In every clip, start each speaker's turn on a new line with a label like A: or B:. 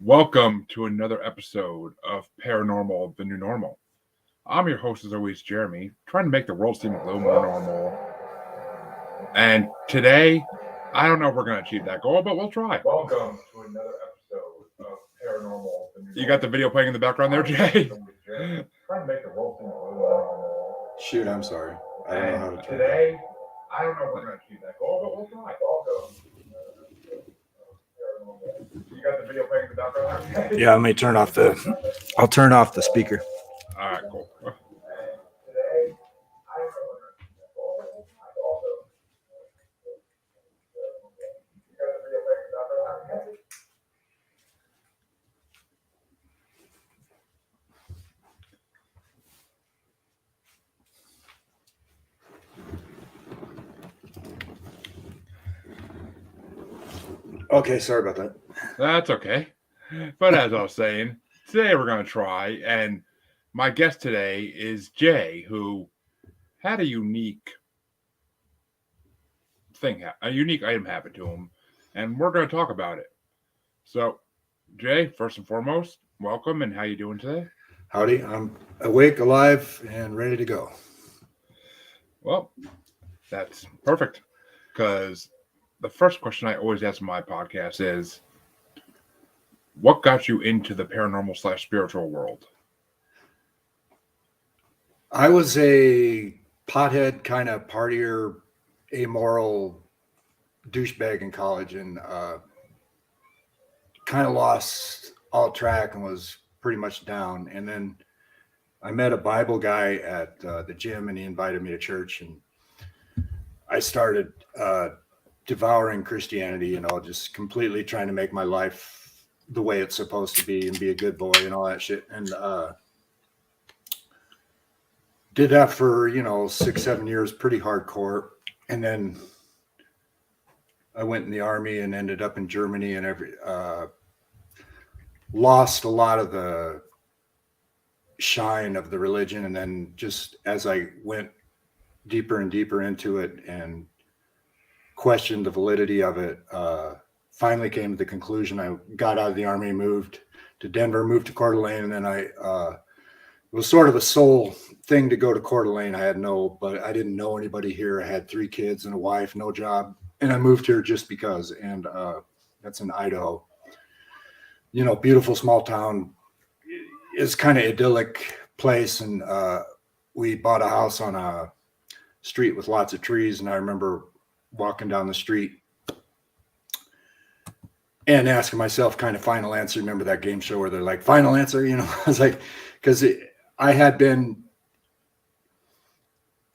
A: Welcome to another episode of Paranormal, the New Normal. I'm your host, as always, Jeremy, trying to make the world seem a little more normal. And today, I don't know if we're going to achieve that goal, but we'll try. Welcome to another episode of Paranormal, the New Normal. You got the video playing in the background there, Jay? Trying to make the world seem a little more normal.
B: Shoot, I'm sorry. I don't know how to turn
A: today, I don't know if we're going to achieve that goal, but we'll try. Welcome. You got the video playing in the background?
B: Yeah, let me turn off I'll turn off the speaker.
A: All right, cool.
B: Okay, sorry about that.
A: That's okay. But as I was saying, today we're going to try, and my guest today is Jay, who had a unique item happen to him, and we're going to talk about it. So, Jay, first and foremost, welcome, and how you doing today?
B: Howdy, I'm awake, alive, and ready to go.
A: Well, that's perfect, because the first question I always ask in my podcast is, what got you into the paranormal / spiritual world?
B: I was a pothead kind of partier, amoral douchebag in college, and kind of lost all track and was pretty much down. And then I met a Bible guy at the gym, and he invited me to church, and I started devouring Christianity, just completely trying to make my life the way it's supposed to be and be a good boy and all that shit. And did that for 6-7 years, pretty hardcore. And then I went in the army and ended up in Germany, and lost a lot of the shine of the religion. And then just as I went deeper and deeper into it and questioned the validity of it, finally came to the conclusion. I got out of the army, moved to Denver, moved to Coeur d'Alene, and then it was sort of a soul thing to go to Coeur d'Alene. But I didn't know anybody here. I had 3 kids and a wife, no job, and I moved here just because. And that's in Idaho. Beautiful small town. It's kind of idyllic place, and we bought a house on a street with lots of trees. And I remember walking down the street and asking myself kind of final answer. Remember that game show where they're like, final answer? I was like, because I had been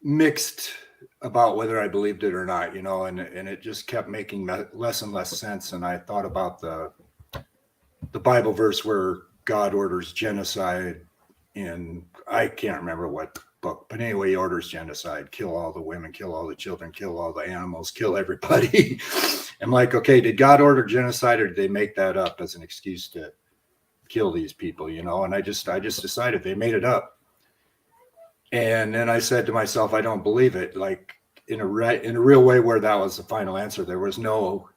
B: mixed about whether I believed it or not, and it just kept making less and less sense. And I thought about the Bible verse where God orders genocide, and I can't remember what book, but anyway, he orders genocide, kill all the women, kill all the children, kill all the animals, kill everybody. I'm like, okay, did God order genocide, or did they make that up as an excuse to kill these people? And I just decided they made it up. And then I said to myself, I don't believe it. Like in a real way, where that was the final answer. There was no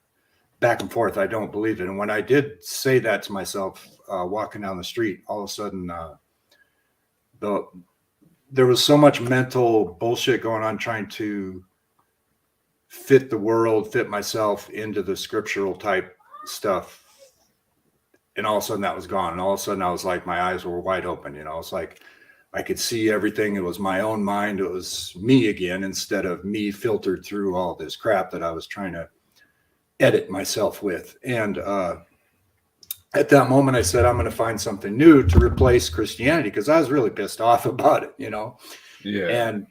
B: back and forth. I don't believe it. And when I did say that to myself, walking down the street, all of a sudden, there was so much mental bullshit going on, trying to fit the world, fit myself into the scriptural type stuff. And all of a sudden that was gone. And all of a sudden I was like, my eyes were wide open. It's like I could see everything. It was my own mind. It was me again, instead of me filtered through all this crap that I was trying to edit myself with. And at that moment I said, I'm going to find something new to replace Christianity, because I was really pissed off about it,
A: Yeah.
B: And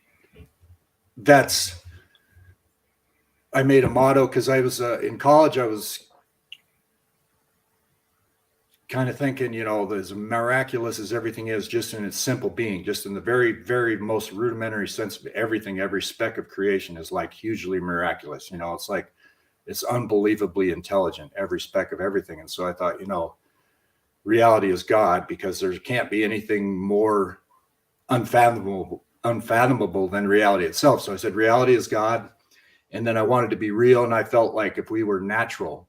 B: I made a motto, because I was in college. I was kind of thinking, as miraculous as everything is, just in its simple being, just in the very, very most rudimentary sense of everything, every speck of creation is like hugely miraculous. It's like, it's unbelievably intelligent, every speck of everything. And so I thought, reality is God, because there can't be anything more unfathomable than reality itself. So I said, reality is God. And then I wanted to be real. And I felt like if we were natural,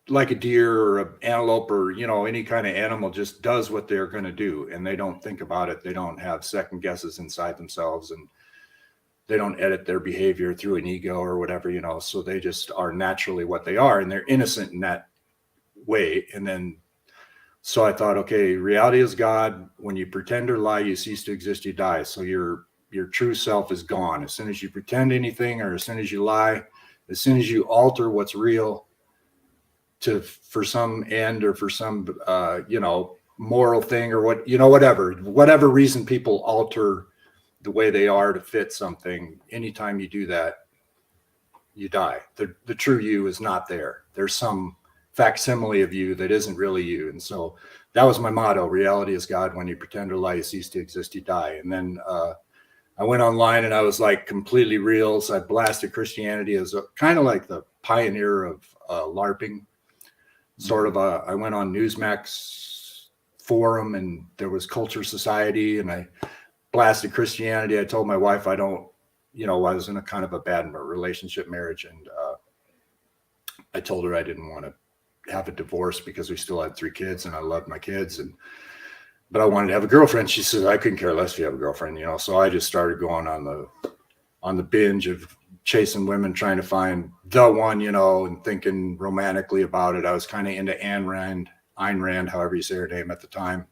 B: like a deer or an antelope or, you know, any kind of animal just does what they're going to do, and they don't think about it. They don't have second guesses inside themselves, and they don't edit their behavior through an ego or whatever, you know, so they just are naturally what they are, and they're innocent in that way. And then, so I thought, okay, reality is God. When you pretend or lie, you cease to exist, you die. So your true self is gone. As soon as you pretend anything, or as soon as you lie, as soon as you alter what's real for some end or for some, you know, moral thing or what, you know, whatever reason people alter the way they are to fit something, anytime you do that, you die. The true you is not there. There's some facsimile of you that isn't really you. And so that was my motto: reality is God. When you pretend or lie, you cease to exist, you die. And then I went online and I was like completely real. So I blasted Christianity as a kind of like the pioneer of LARPing. Sort of I went on Newsmax forum, and there was Culture Society, and I blasted Christianity. I told my wife I don't, you know, I was in a kind of a bad relationship marriage, and I told her I didn't want to have a divorce because we still had 3 kids and I loved my kids, but I wanted to have a girlfriend. She said, I couldn't care less if you have a girlfriend, you know. So I just started going on the binge of chasing women, trying to find the one, you know, and thinking romantically about it. I was kind of into Ayn Rand, however you say her name at the time.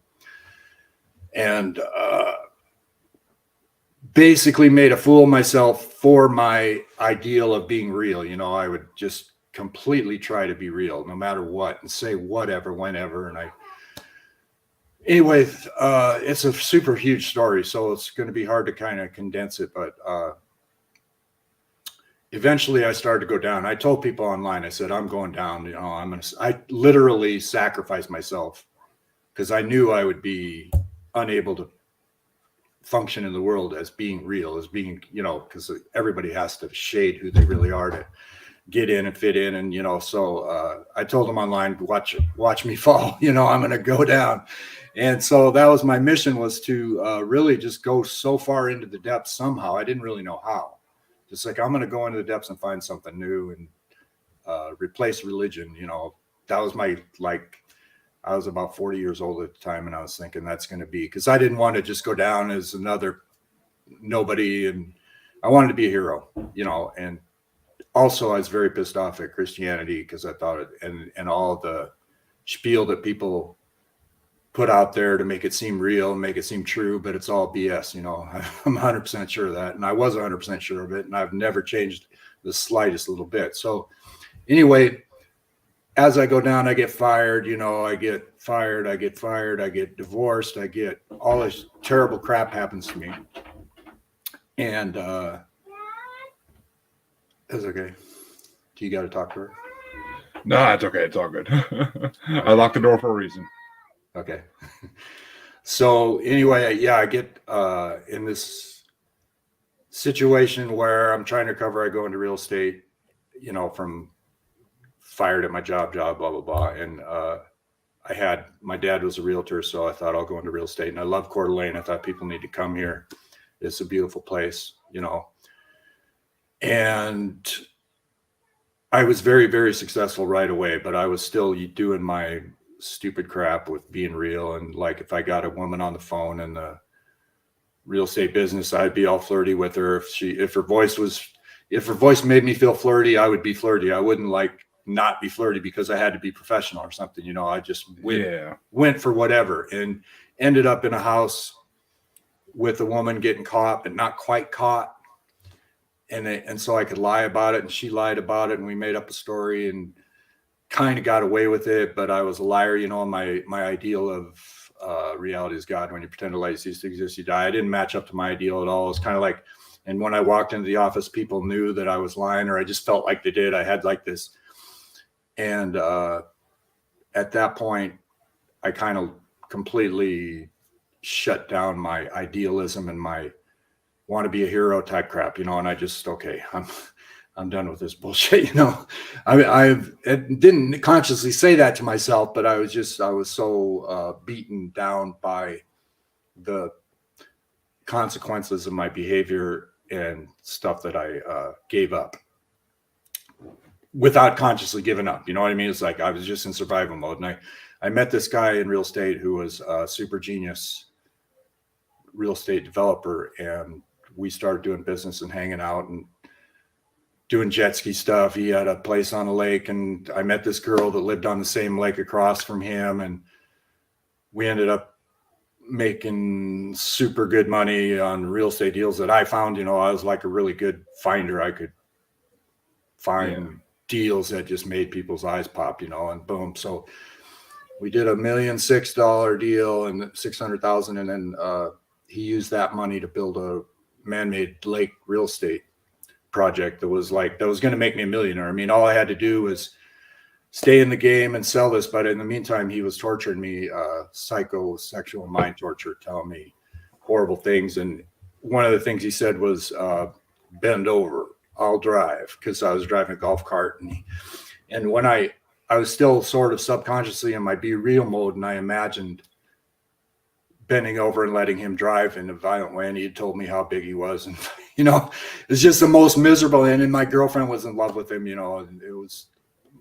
B: And basically made a fool of myself for my ideal of being real. You know, I would just completely try to be real no matter what, and say whatever, whenever. And anyway, it's a super huge story, so it's going to be hard to kind of condense it. But eventually I started to go down. I told people online, I said, I'm going down. You know, I literally sacrificed myself because I knew I would be unable to function in the world as being real, as being, you know, because everybody has to shade who they really are to get in and fit in. And, you know, so I told them online, watch me fall, you know, I'm going to go down. And so that was my mission, was to really just go so far into the depths somehow. I didn't really know how. Just like, I'm going to go into the depths and find something new and replace religion. You know, that was my, like, I was about 40 years old at the time, and I was thinking that's going to be, because I didn't want to just go down as another nobody, and I wanted to be a hero, you know. And also I was very pissed off at Christianity because I thought it, and all the spiel that people put out there to make it seem real, make it seem true, but it's all BS, you know. I'm 100% sure of that, and I was 100% sure of it, and I've never changed the slightest little bit. So anyway, as I go down, I get fired, you know, I get fired, I get divorced, I get all this terrible crap happens to me. And it's okay. Do you got to talk to her?
A: No, it's okay. It's all good. I locked the door for a reason.
B: Okay. So anyway, yeah, I get in this situation where I'm trying to recover. I go into real estate, you know, from fired at my job, blah, blah, blah. And my dad was a realtor, so I thought I'll go into real estate. And I love Coeur d'Alene. I thought people need to come here. It's a beautiful place, you know. And I was very, very successful right away, but I was still doing my stupid crap with being real. And like, if I got a woman on the phone in the real estate business, I'd be all flirty with her. If her voice made me feel flirty, I would be flirty. I wouldn't like not be flirty because I had to be professional or something, you know. I just went for whatever, and ended up in a house with a woman getting caught but not quite caught, and so I could lie about it, and she lied about it, and we made up a story and kind of got away with it. But I was a liar, you know. My ideal of reality is God. When you pretend to lie, you cease to exist, you die. I didn't match up to my ideal at all. It's kind of like, and when I walked into the office, people knew that I was lying, or I just felt like they did. I had like this. And at that point, I kind of completely shut down my idealism and my want to be a hero type crap, you know. And I just, okay, I'm done with this bullshit, you know. I didn't consciously say that to myself, but I was so beaten down by the consequences of my behavior and stuff that I gave up. without consciously giving up. You know what I mean? It's like I was just in survival mode. And I met this guy in real estate who was a super genius real estate developer. And we started doing business and hanging out and doing jet ski stuff. He had a place on a lake, and I met this girl that lived on the same lake across from him. And we ended up making super good money on real estate deals that I found. You know, I was like a really good finder. I could find deals that just made people's eyes pop, you know, and boom. So we did $1.6 million deal and 600,000. And then he used that money to build a man-made lake real estate project that was going to make me a millionaire. I mean, all I had to do was stay in the game and sell this. But in the meantime, he was torturing me, psychosexual mind torture, telling me horrible things. And one of the things he said was, bend over, I'll drive, because I was driving a golf cart. And when I was still sort of subconsciously in my be real mode, and I imagined bending over and letting him drive in a violent way. And he had told me how big he was. And, you know, it's just the most miserable. And my girlfriend was in love with him, you know, and it was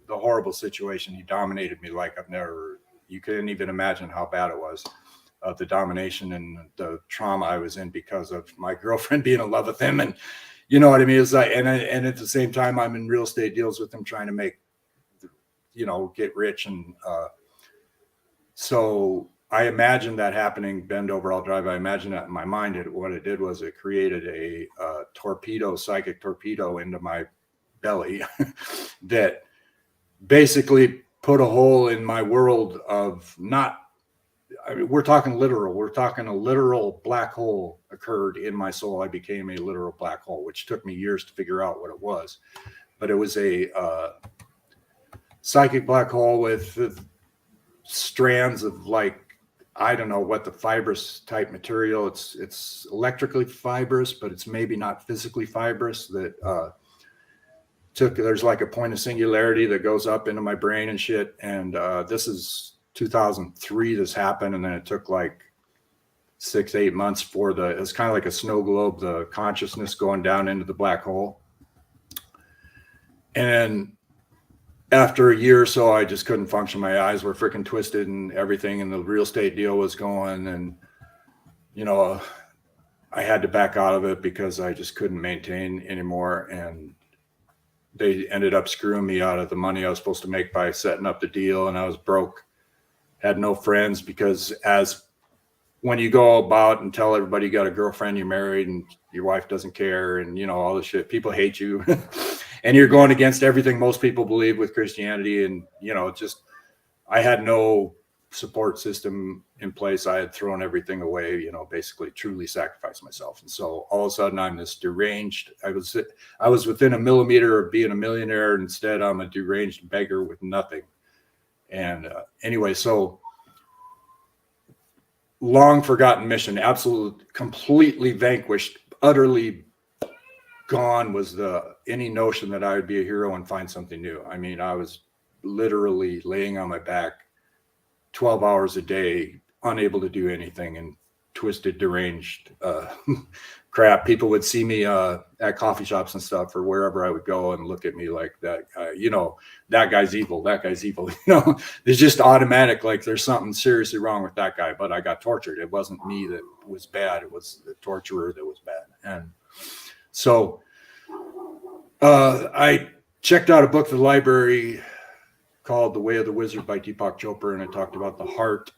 B: the horrible situation. He dominated me like you couldn't even imagine how bad it was. The domination and the trauma I was in because of my girlfriend being in love with him. And you know what I mean? It's like, and at the same time, I'm in real estate deals with him trying to make, you know, get rich. And so I imagined that happening, bend over, I'll drive. I imagined that in my mind. What it did was it created a psychic torpedo into my belly that basically put a hole in my world of we're talking literal. We're talking a literal black hole occurred in my soul. I became a literal black hole, which took me years to figure out what it was. But it was a psychic black hole with strands of I don't know what the fibrous type material. It's electrically fibrous, but it's maybe not physically fibrous. That there's like a point of singularity that goes up into my brain and shit. And this is 2003. This happened, and then it took like 6-8 months for it's kind of like a snow globe, the consciousness going down into the black hole. And after a year or so, I just couldn't function. My eyes were freaking twisted and everything. And the real estate deal was going. And, you know, I had to back out of it because I just couldn't maintain anymore. And they ended up screwing me out of the money I was supposed to make by setting up the deal. And I was broke, had no friends, because when you go about and tell everybody you got a girlfriend, you're married, and your wife doesn't care, and, you know, all this shit, people hate you. And you're going against everything most people believe with Christianity. And, you know, I had no support system in place. I had thrown everything away, you know, basically truly sacrificed myself. And so all of a sudden I'm this deranged. I was within a millimeter of being a millionaire. Instead, I'm a deranged beggar with nothing. And anyway, so long forgotten mission, absolutely, completely vanquished, utterly gone was any notion that I would be a hero and find something new. I mean, I was literally laying on my back 12 hours a day, unable to do anything, and twisted, deranged crap. People would see me at coffee shops and stuff or wherever I would go and look at me like that, you know, that guy's evil, that guy's evil. You know, it's just automatic, like there's something seriously wrong with that guy. But I got tortured. It wasn't me that was bad. It was the torturer that was bad. And so I checked out a book at the library called The Way of the Wizard by Deepak Chopra, and it talked about the heart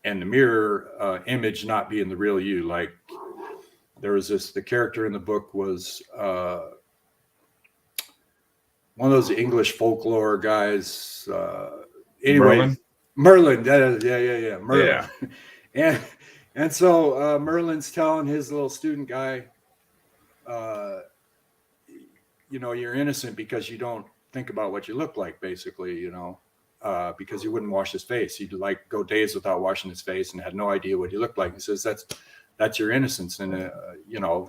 B: and the mirror image not being the real you. Like there was the character in the book was one of those English folklore guys. Anyway, Merlin. Yeah. Merlin. Yeah. And so Merlin's telling his little student guy, you know, you're innocent because you don't think about what you look like, basically, you know, because he wouldn't wash his face. He'd like go days without washing his face and had no idea what he looked like. He says, that's your innocence. And, you know,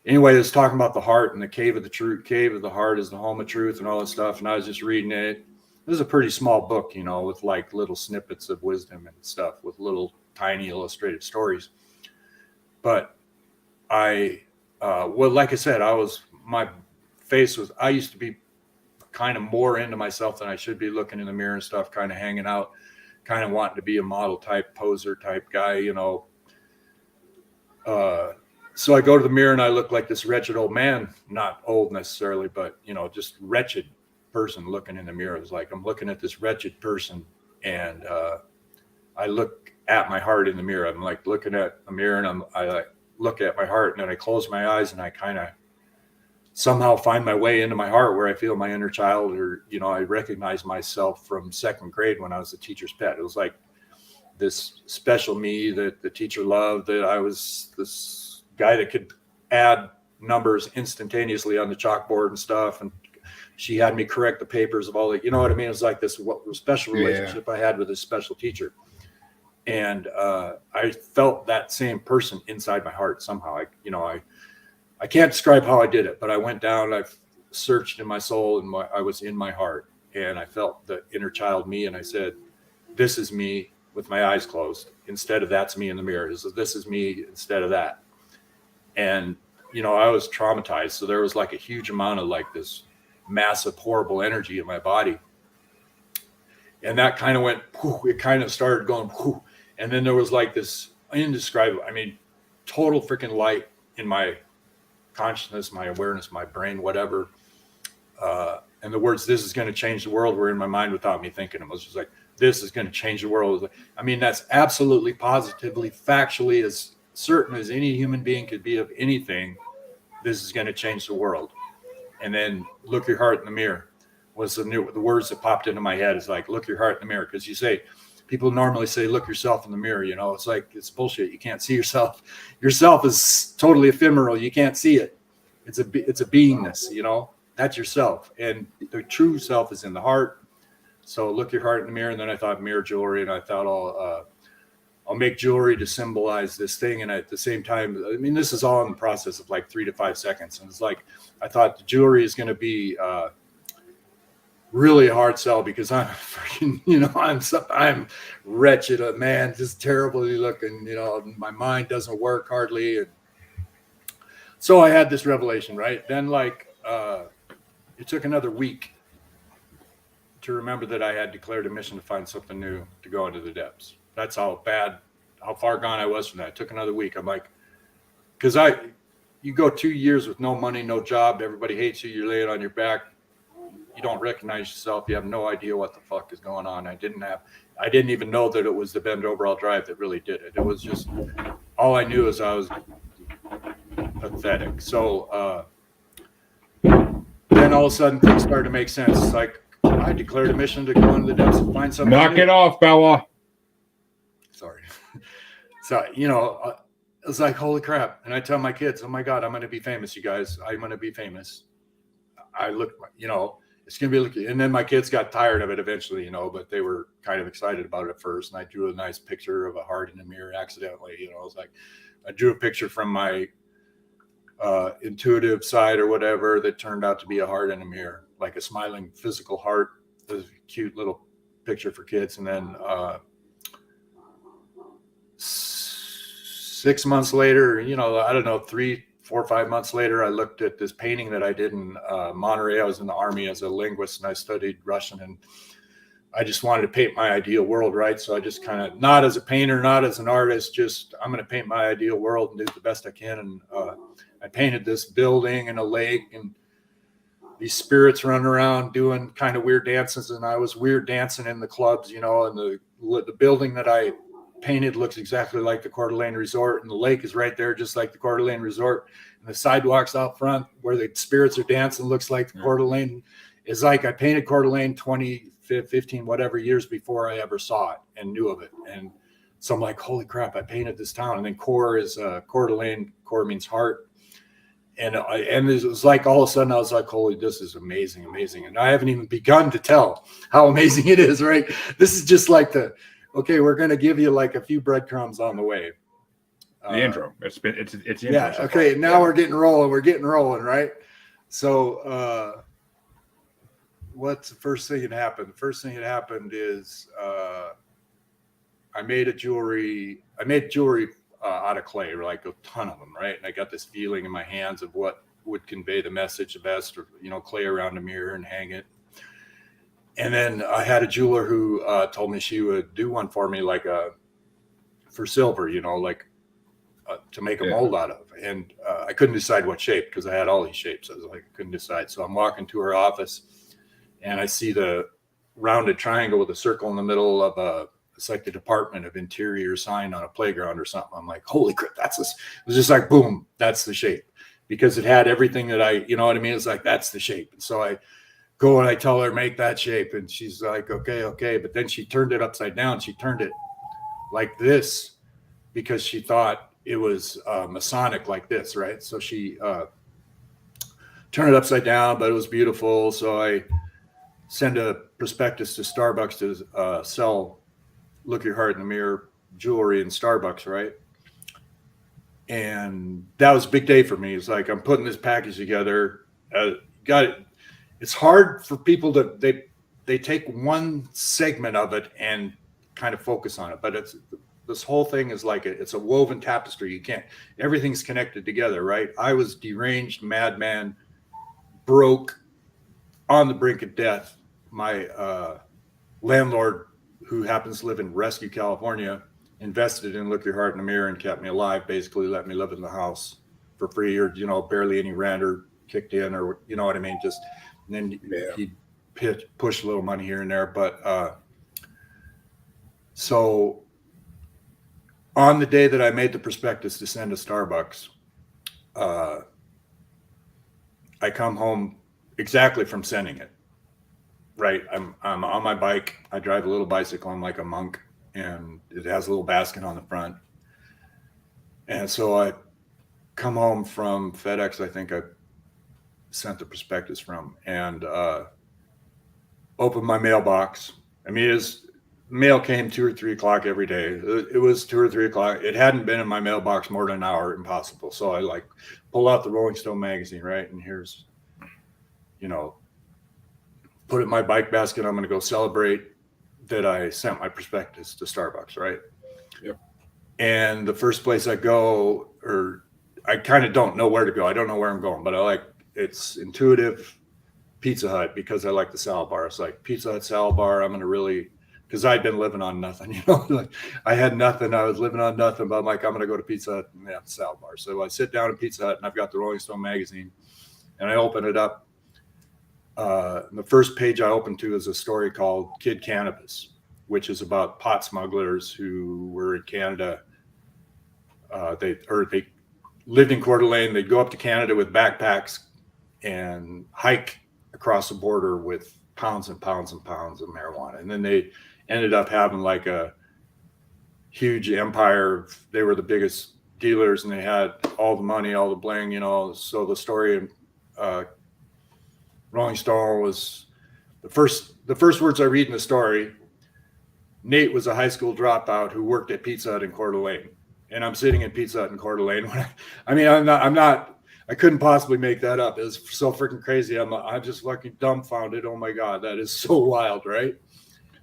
B: anyway, it's talking about the heart and the cave of the heart is the home of truth and all this stuff. And I was just reading it. This is a pretty small book, you know, with like little snippets of wisdom and stuff with little tiny illustrative stories. But well, like I said, I used to be kind of more into myself than I should be, looking in the mirror and stuff, kind of hanging out, kind of wanting to be a model type, poser type guy, you know. So I go to the mirror and I look like this wretched old man, not old necessarily, but, you know, just wretched person looking in the mirror. It's like I'm looking at this wretched person, and I look at my heart in the mirror. I'm like looking at a mirror, and I like look at my heart, and then I close my eyes and I kind of somehow find my way into my heart, where I feel my inner child, or, you know, I recognize myself from second grade when I was a teacher's pet. It was like this special me that the teacher loved, that I was this guy that could add numbers instantaneously on the chalkboard and stuff. And she had me correct the papers of all the, you know what I mean? It was like this special relationship I had with this special teacher. And I felt that same person inside my heart somehow. I can't describe how I did it, but I went down, I searched in my soul, and I was in my heart, and I felt the inner child me. And I said, this is me with my eyes closed, instead of that's me in the mirror. This is me instead of that. And, you know, I was traumatized. So there was like a huge amount of like this massive, horrible energy in my body. And that kind of went, whew, it kind of started going, whew. And then there was like this indescribable, I mean, total freaking light in my consciousness, my awareness, my brain, whatever. And the words, this is going to change the world, were in my mind without me thinking. It was just like, this is going to change the world. I mean, that's absolutely, positively, factually, as certain as any human being could be of anything. This is going to change the world. And then look your heart in the mirror was the words that popped into my head. Is like, look your heart in the mirror. Because you say, people normally say, look yourself in the mirror. You know, it's like, it's bullshit. You can't see yourself. Yourself is totally ephemeral. You can't see it. It's a beingness, you know, that's yourself. And the true self is in the heart. So look your heart in the mirror. And then I thought mirror jewelry, and I thought I'll make jewelry to symbolize this thing. And at the same time, I mean, this is all in the process of like 3 to 5 seconds. And it's like, I thought the jewelry is going to be really a hard sell, because I'm freaking, you know, I'm wretched, a man, just terribly looking, you know, my mind doesn't work hardly. And so I had this revelation, right? Then like, it took another week to remember that I had declared a mission to find something new, to go into the depths. That's how far gone I was from that. It took another week. I'm like, because you go 2 years with no money, no job, everybody hates you, you're laying on your back, you don't recognize yourself, you have no idea what the fuck is going on. I didn't even know that it was the Bend Overall Drive that really did it. It was just, all I knew is I was pathetic. So then all of a sudden things started to make sense. It's like, I declared a mission to go into the depths and find something.
A: Knock it off, Bella.
B: Sorry. So, you know, it's like, holy crap. And I tell my kids, oh my God, I'm going to be famous, you guys. I'm going to be famous. I look, you know, it's going to be looking. And then my kids got tired of it eventually, you know, but they were kind of excited about it at first. And I drew a nice picture of a heart in the mirror accidentally. You know, it was like, I drew a picture from my intuitive side or whatever that turned out to be a heart in a mirror, like a smiling physical heart. It was a cute little picture for kids. And then 6 months later, you know, I don't know, 3, 4, 5 months later, I looked at this painting that I did in Monterey. I was in the Army as a linguist, and I studied Russian, and I just wanted to paint my ideal world, right? So I just kind of, not as a painter, not as an artist, just I'm going to paint my ideal world and do the best I can. And I painted this building and a lake, and these spirits running around doing kind of weird dances. And I was weird dancing in the clubs, you know, and the building that I painted looks exactly like the Coeur d'Alene Resort, and the lake is right there just like the Coeur d'Alene Resort, and the sidewalks out front where the spirits are dancing looks like the Coeur d'Alene. Is like I painted Coeur d'Alene 20, 15, whatever years before I ever saw it and knew of it. And so I'm like, holy crap, I painted this town. And then Coeur is Coeur d'Alene. Coeur means heart. And it was like, all of a sudden I was like, holy, this is amazing, amazing. And I haven't even begun to tell how amazing it is, right? This is just like okay, we're going to give you like a few breadcrumbs on the way.
A: The intro. It's the intro.
B: Yeah. So okay. Now we're getting rolling. We're getting rolling, right? So, what's the first thing that happened? The first thing that happened is I made jewelry out of clay, like a ton of them, right? And I got this feeling in my hands of what would convey the message the best, or, you know, clay around a mirror and hang it. And then I had a jeweler who told me she would do one for me, like for silver, like to make a
A: Yeah.
B: mold out of. And I couldn't decide what shape because I had all these shapes. I was like, I couldn't decide. So I'm walking to her office and I see the rounded triangle with a circle in the middle of it's like the Department of Interior sign on a playground or something. I'm like, holy crap, that's this. It was just like, boom, that's the shape, because it had everything that you know what I mean? It's like, that's the shape. And so I go and I tell her, make that shape. And she's like, okay. But then she turned it upside down. She turned it like this because she thought it was Masonic like this, right? So she turned it upside down, but it was beautiful. So I send a prospectus to Starbucks to sell Look Your Heart in the Mirror jewelry in Starbucks, right? And that was a big day for me. It's like, I'm putting this package together. Got it. It's hard for people to they take one segment of it and kind of focus on it, but this whole thing is like it's a woven tapestry. You can't, everything's connected together, right? I was deranged, madman, broke, on the brink of death. My landlord, who happens to live in Rescue, California, invested in Look Your Heart in the Mirror and kept me alive. Basically, let me live in the house for free, or barely any rent or kicked in, or you know what I mean. Just and then he'd push a little money here and there. But so on the day that I made the prospectus to send to Starbucks, I come home exactly from sending it. Right, I'm on my bike. I drive a little bicycle. I'm like a monk, and it has a little basket on the front. And so I come home from FedEx. I think I sent the prospectus from, and open my mailbox. I mean, mail came 2 or 3 o'clock every day. It was 2 or 3 o'clock. It hadn't been in my mailbox more than an hour. Impossible. So I like pull out the Rolling Stone magazine, right? And here's, put it in my bike basket. I'm going to go celebrate that I sent my prospectus to Starbucks, right?
A: Yep.
B: And the first place I go, or I kind of don't know where to go. I don't know where I'm going, but it's intuitive, Pizza Hut, because I like the salad bar. It's like Pizza Hut salad bar. I'm going to really, because I'd been living on nothing, like I had nothing. I was living on nothing, but I'm like, I'm going to go to Pizza Hut and have the salad bar. So I sit down at Pizza Hut and I've got the Rolling Stone magazine and I open it up. The first page I opened to is a story called Kid Cannabis, which is about pot smugglers who were in Canada. They lived in Coeur d'Alene. They'd go up to Canada with backpacks and hike across the border with pounds and pounds and pounds of marijuana. And then they ended up having like a huge empire. They were the biggest dealers and they had all the money, all the bling, So the story Rolling Stone was the first words I read in the story. Nate was a high school dropout who worked at Pizza Hut in Coeur d'Alene, and I'm sitting at Pizza Hut in Coeur d'Alene. I couldn't possibly make that up. It was so freaking crazy. I'm just fucking dumbfounded. Oh my God, that is so wild, right?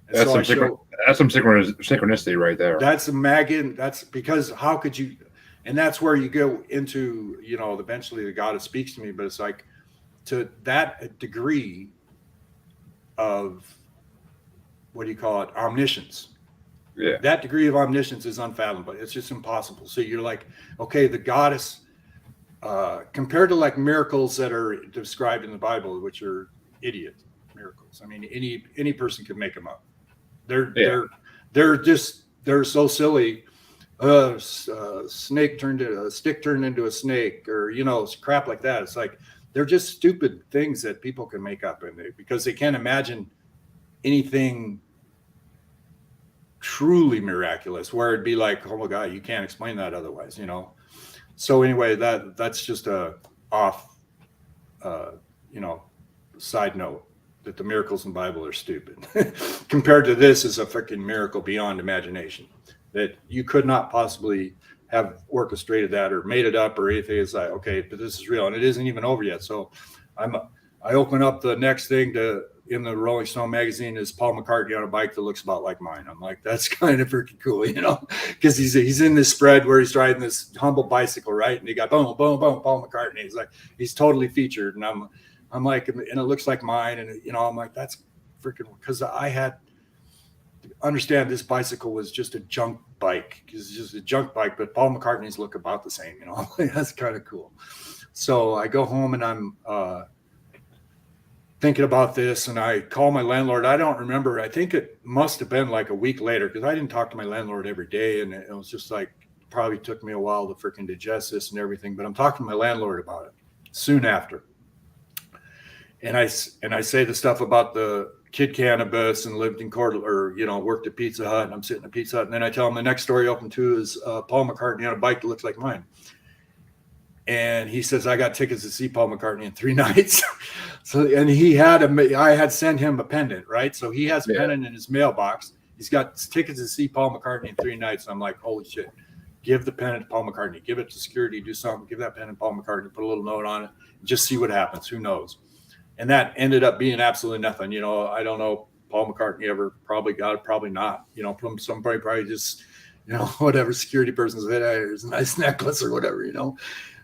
B: And
A: that's
B: so
A: some synchronicity right there.
B: That's a Magan. That's because how could you? And that's where you go into, eventually the God speaks to me, but it's like, to that degree of what do you call it? Omniscience.
A: Yeah.
B: That degree of omniscience is unfathomable. It's just impossible. So you're like, okay, the goddess, compared to like miracles that are described in the Bible, which are idiot miracles. I mean, any person can make them up. They're so silly. Stick turned into a snake, or crap like that. It's like, they're just stupid things that people can make up, because they can't imagine anything truly miraculous where it'd be like, oh my God, you can't explain that otherwise, So anyway, that's just a off, side note, that the miracles in the Bible are stupid compared to this is a freaking miracle beyond imagination that you could not possibly have orchestrated that or made it up or anything. It's like, okay, but this is real and it isn't even over yet. So I open up the next thing in the Rolling Stone magazine is Paul McCartney on a bike that looks about like mine. I'm like, that's kind of freaking cool, because he's in this spread where he's riding this humble bicycle, right? And he got boom, boom, boom, Paul McCartney. He's totally featured. And I'm like, and it looks like mine. And, I'm like, that's freaking, because I had to understand this bicycle was just a junk bike. It's just a junk bike, but Paul McCartney's look about the same, you know. That's kind of cool. So I go home and I'm thinking about this, and I call my landlord. I don't remember. I think it must have been like a week later, because I didn't talk to my landlord every day, and it was just like, probably took me a while to freaking digest this and everything. But I'm talking to my landlord about it soon after, and I say the stuff about the kid cannabis and lived in Court, or worked at Pizza Hut, and I'm sitting at Pizza Hut, and then I tell him the next story I open to is Paul McCartney on a bike that looks like mine. And he says, I got tickets to see Paul McCartney in 3 nights. So, and I had sent him a pendant, right? So he has a pendant in his mailbox. He's got tickets to see Paul McCartney in 3 nights. And I'm like, holy shit, give the pendant to Paul McCartney, give it to security, do something, give that pendant to Paul McCartney, put a little note on it, and just see what happens. Who knows? And that ended up being absolutely nothing. I don't know. Paul McCartney ever probably got it, probably not. Somebody probably just, whatever security person said, hey, here's a nice necklace or whatever,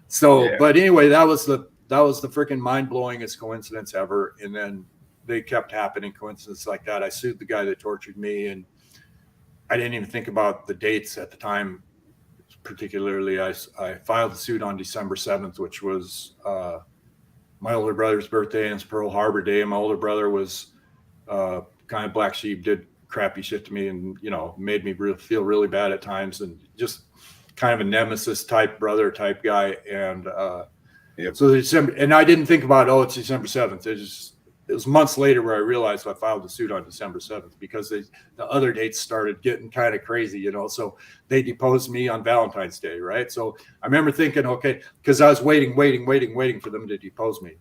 B: So, but anyway, that was the freaking mind-blowingest coincidence ever. And then they kept happening, coincidences like that. I sued the guy that tortured me, and I didn't even think about the dates at the time. Particularly, I filed the suit on December 7th, which was my older brother's birthday, and it's Pearl Harbor Day. And my older brother was kind of black sheep, did crappy shit to me, and made me feel really bad at times, and just kind of a nemesis type brother type guy. And so December, and I didn't think about, it's December 7th. It was months later where I realized I filed the suit on December 7th, because the other dates started getting kind of crazy, so they deposed me on Valentine's Day, right? So I remember thinking, okay, because I was waiting for them to depose me.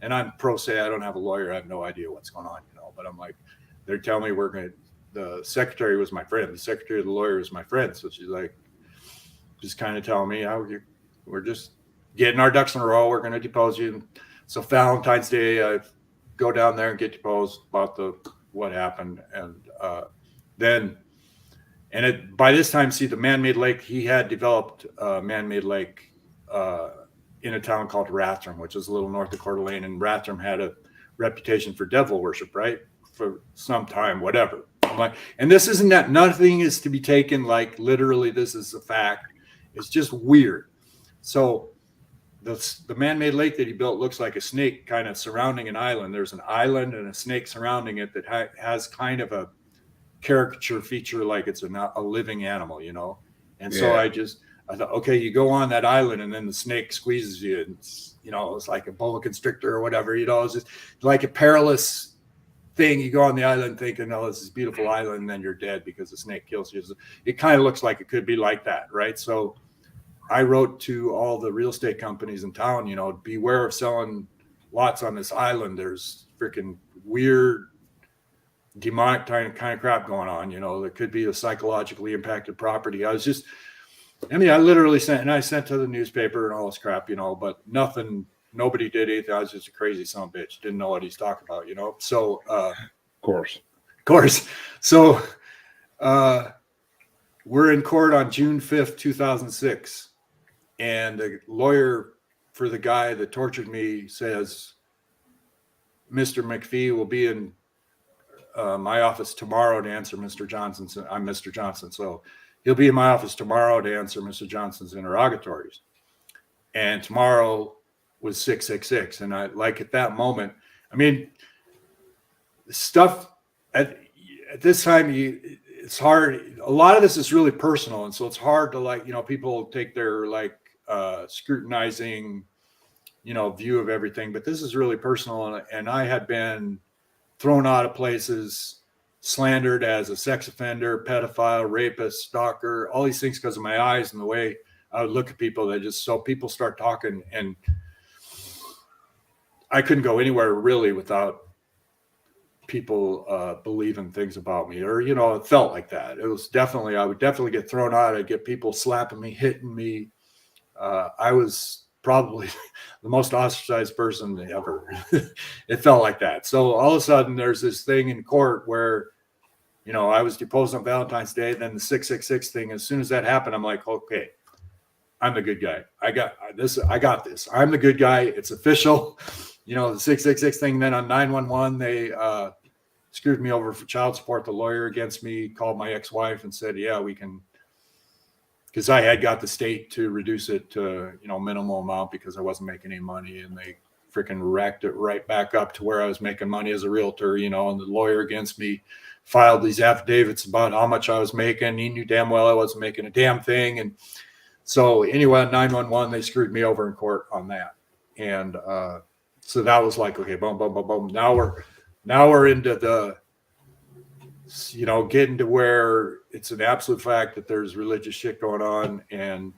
B: And I'm pro se, I don't have a lawyer, I have no idea what's going on, but I'm like, they're telling me the secretary was my friend, the secretary of the lawyer was my friend. So she's like, just kind of telling me, we're just getting our ducks in a row, we're going to depose you. So Valentine's Day, I go down there and get deposed about what happened. And by this time, see, the man-made lake, he had developed a man-made lake in a town called Rathdrum, which is a little north of Coeur d'Alene. And Rathdrum had a reputation for devil worship, right? For some time, whatever. I'm like, and this isn't that, nothing is to be taken like literally, this is a fact. It's just weird. So the man-made lake that he built looks like a snake kind of surrounding an island. There's an island and a snake surrounding it that has kind of a caricature feature, like it's a living animal, And so I thought, okay, you go on that island, and then the snake squeezes you, and it's like a boa constrictor or whatever, it's just like a perilous thing. You go on the island thinking, oh, this is a beautiful island, and then you're dead because the snake kills you. It kind of looks like it could be like that, right? So I wrote to all the real estate companies in town, beware of selling lots on this island. There's freaking weird demonic kind of crap going on, there could be a psychologically impacted property. I literally sent to the newspaper and all this crap, but nobody did anything. I was just a crazy son of a bitch. Didn't know what he's talking about, So,
A: of course.
B: So, we're in court on June 5th, 2006. And the lawyer for the guy that tortured me says, Mr. McPhee will be in my office tomorrow to answer Mr. Johnson's. I'm Mr. Johnson. So he'll be in my office tomorrow to answer Mr. Johnson's interrogatories. And tomorrow was 666. And I, like, at that moment, stuff at this time, it's hard. A lot of this is really personal. And so it's hard to people take their scrutinizing, view of everything, but this is really personal. And I had been thrown out of places, slandered as a sex offender, pedophile, rapist, stalker, all these things because of my eyes and the way I would look at people. So people start talking, and I couldn't go anywhere really without people believing things about me, or, it felt like that. It was definitely, I would definitely get thrown out. I'd get people slapping me, hitting me. I was probably the most ostracized person ever. It felt like that. So all of a sudden there's this thing in court where, I was deposed on Valentine's Day. Then the 666 thing, as soon as that happened, I'm like, okay, I'm the good guy. I got this. I'm the good guy. It's official. The 666 thing. Then on 911, they screwed me over for child support. The lawyer against me called my ex-wife and said, yeah, we can, because I had got the state to reduce it to, minimal amount because I wasn't making any money, and they freaking racked it right back up to where I was making money as a realtor, and the lawyer against me filed these affidavits about how much I was making. He knew damn well I wasn't making a damn thing. And so anyway, at 911, they screwed me over in court on that. And so that was like, okay, boom, boom, boom, boom. Now we're into the, getting to where it's an absolute fact that there's religious shit going on. And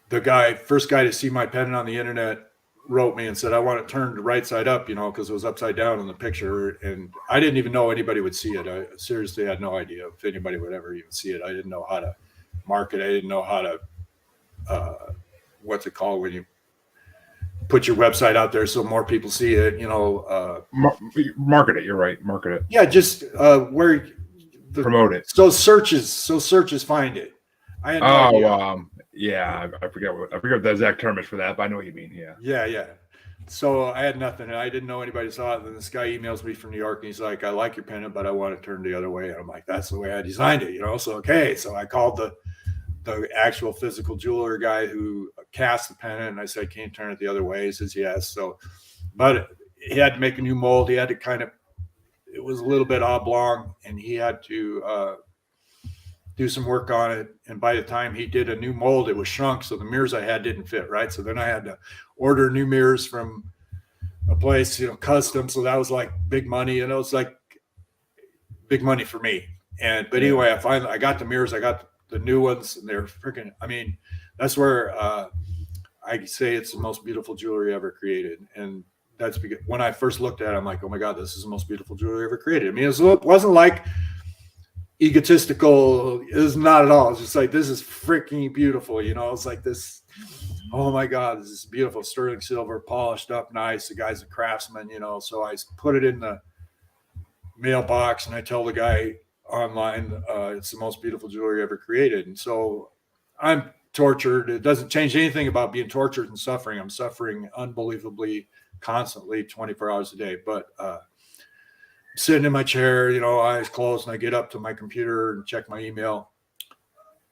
B: the first guy to see my pendant on the internet wrote me and said, I want it turned right side up, because it was upside down in the picture. And I didn't even know anybody would see it. I seriously had no idea if anybody would ever even see it. I didn't know how to market. I didn't know how to, what's it called when you put your website out there so more people see it,
A: market it. You're right. Market it.
B: Yeah. Just where
A: promote it.
B: So searches find it. I had no idea.
A: Yeah, I forget what the exact term is for that, but I know what you mean. Yeah.
B: Yeah. So I had nothing, and I didn't know anybody saw it. And then this guy emails me from New York, and he's like, I like your pendant, but I want it turned the other way. And I'm like, that's the way I designed it, So, okay. So I called the actual physical jeweler guy who cast the pendant, and I said, can you turn it the other way? He says, yes. So, but he had to make a new mold. He had to it was a little bit oblong, and he had to do some work on it. And by the time he did a new mold, it was shrunk. So the mirrors I had didn't fit, right? So then I had to order new mirrors from a place, custom. So that was like big money. And it was like big money for me. But anyway, I got the mirrors. I got the new ones, and they're freaking, that's where I say it's the most beautiful jewelry ever created. And that's because when I first looked at it, I'm like, oh my God, this is the most beautiful jewelry ever created. It wasn't like egotistical. It was not at all. It's just like, this is freaking beautiful. It's like this, oh my God, this is beautiful sterling silver, polished up nice. The guy's a craftsman, so I put it in the mailbox, and I tell the guy online, it's the most beautiful jewelry ever created. And so I'm tortured. It doesn't change anything about being tortured and suffering. I'm suffering unbelievably constantly 24 hours a day, but sitting in my chair, eyes closed, and I get up to my computer and check my email.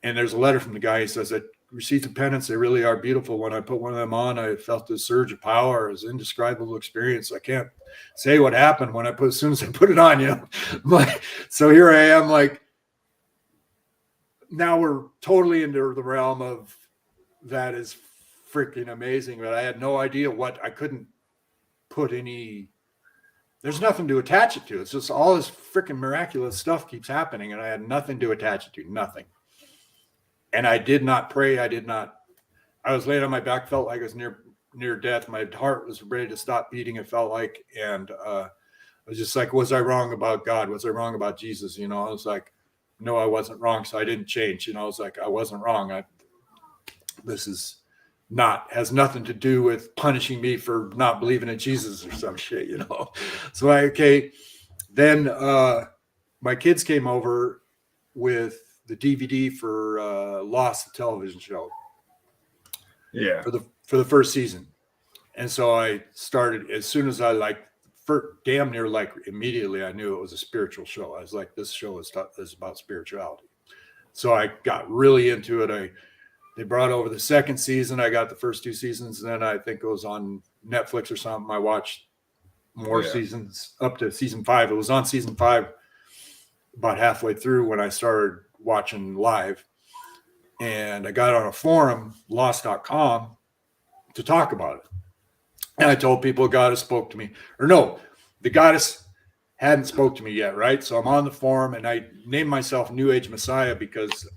B: And there's a letter from the guy. He says, I received the pendants. They really are beautiful. When I put one of them on, I felt this surge of power. It was an indescribable experience. I can't say what happened as soon as I put it on, So here I am, like, now we're totally into the realm of that is freaking amazing. But I had no idea I couldn't put there's nothing to attach it to. It's just all this freaking miraculous stuff keeps happening, and I had nothing to attach it to, nothing. And I did not pray. I was laying on my back, felt like I was near death. My heart was ready to stop beating, it felt like. And I was just like, was I wrong about God? Was I wrong about Jesus? I was like, no, I wasn't wrong. So I didn't change. I was like, I wasn't wrong. This has nothing to do with punishing me for not believing in Jesus or some shit, So then my kids came over with the DVD for Lost, the television show.
A: Yeah.
B: For the first season. And so I started, as soon as I damn near immediately, I knew it was a spiritual show. I was like, this show is about spirituality. So I got really into it. They brought over the second season. I got the first two seasons. And then I think it was on Netflix or something. I watched more seasons up to season 5. It was on season 5 about halfway through when I started watching live. And I got on a forum, lost.com, to talk about it. And I told people Goddess spoke to me. Or no, the Goddess hadn't spoke to me yet, right? So I'm on the forum, and I named myself New Age Messiah because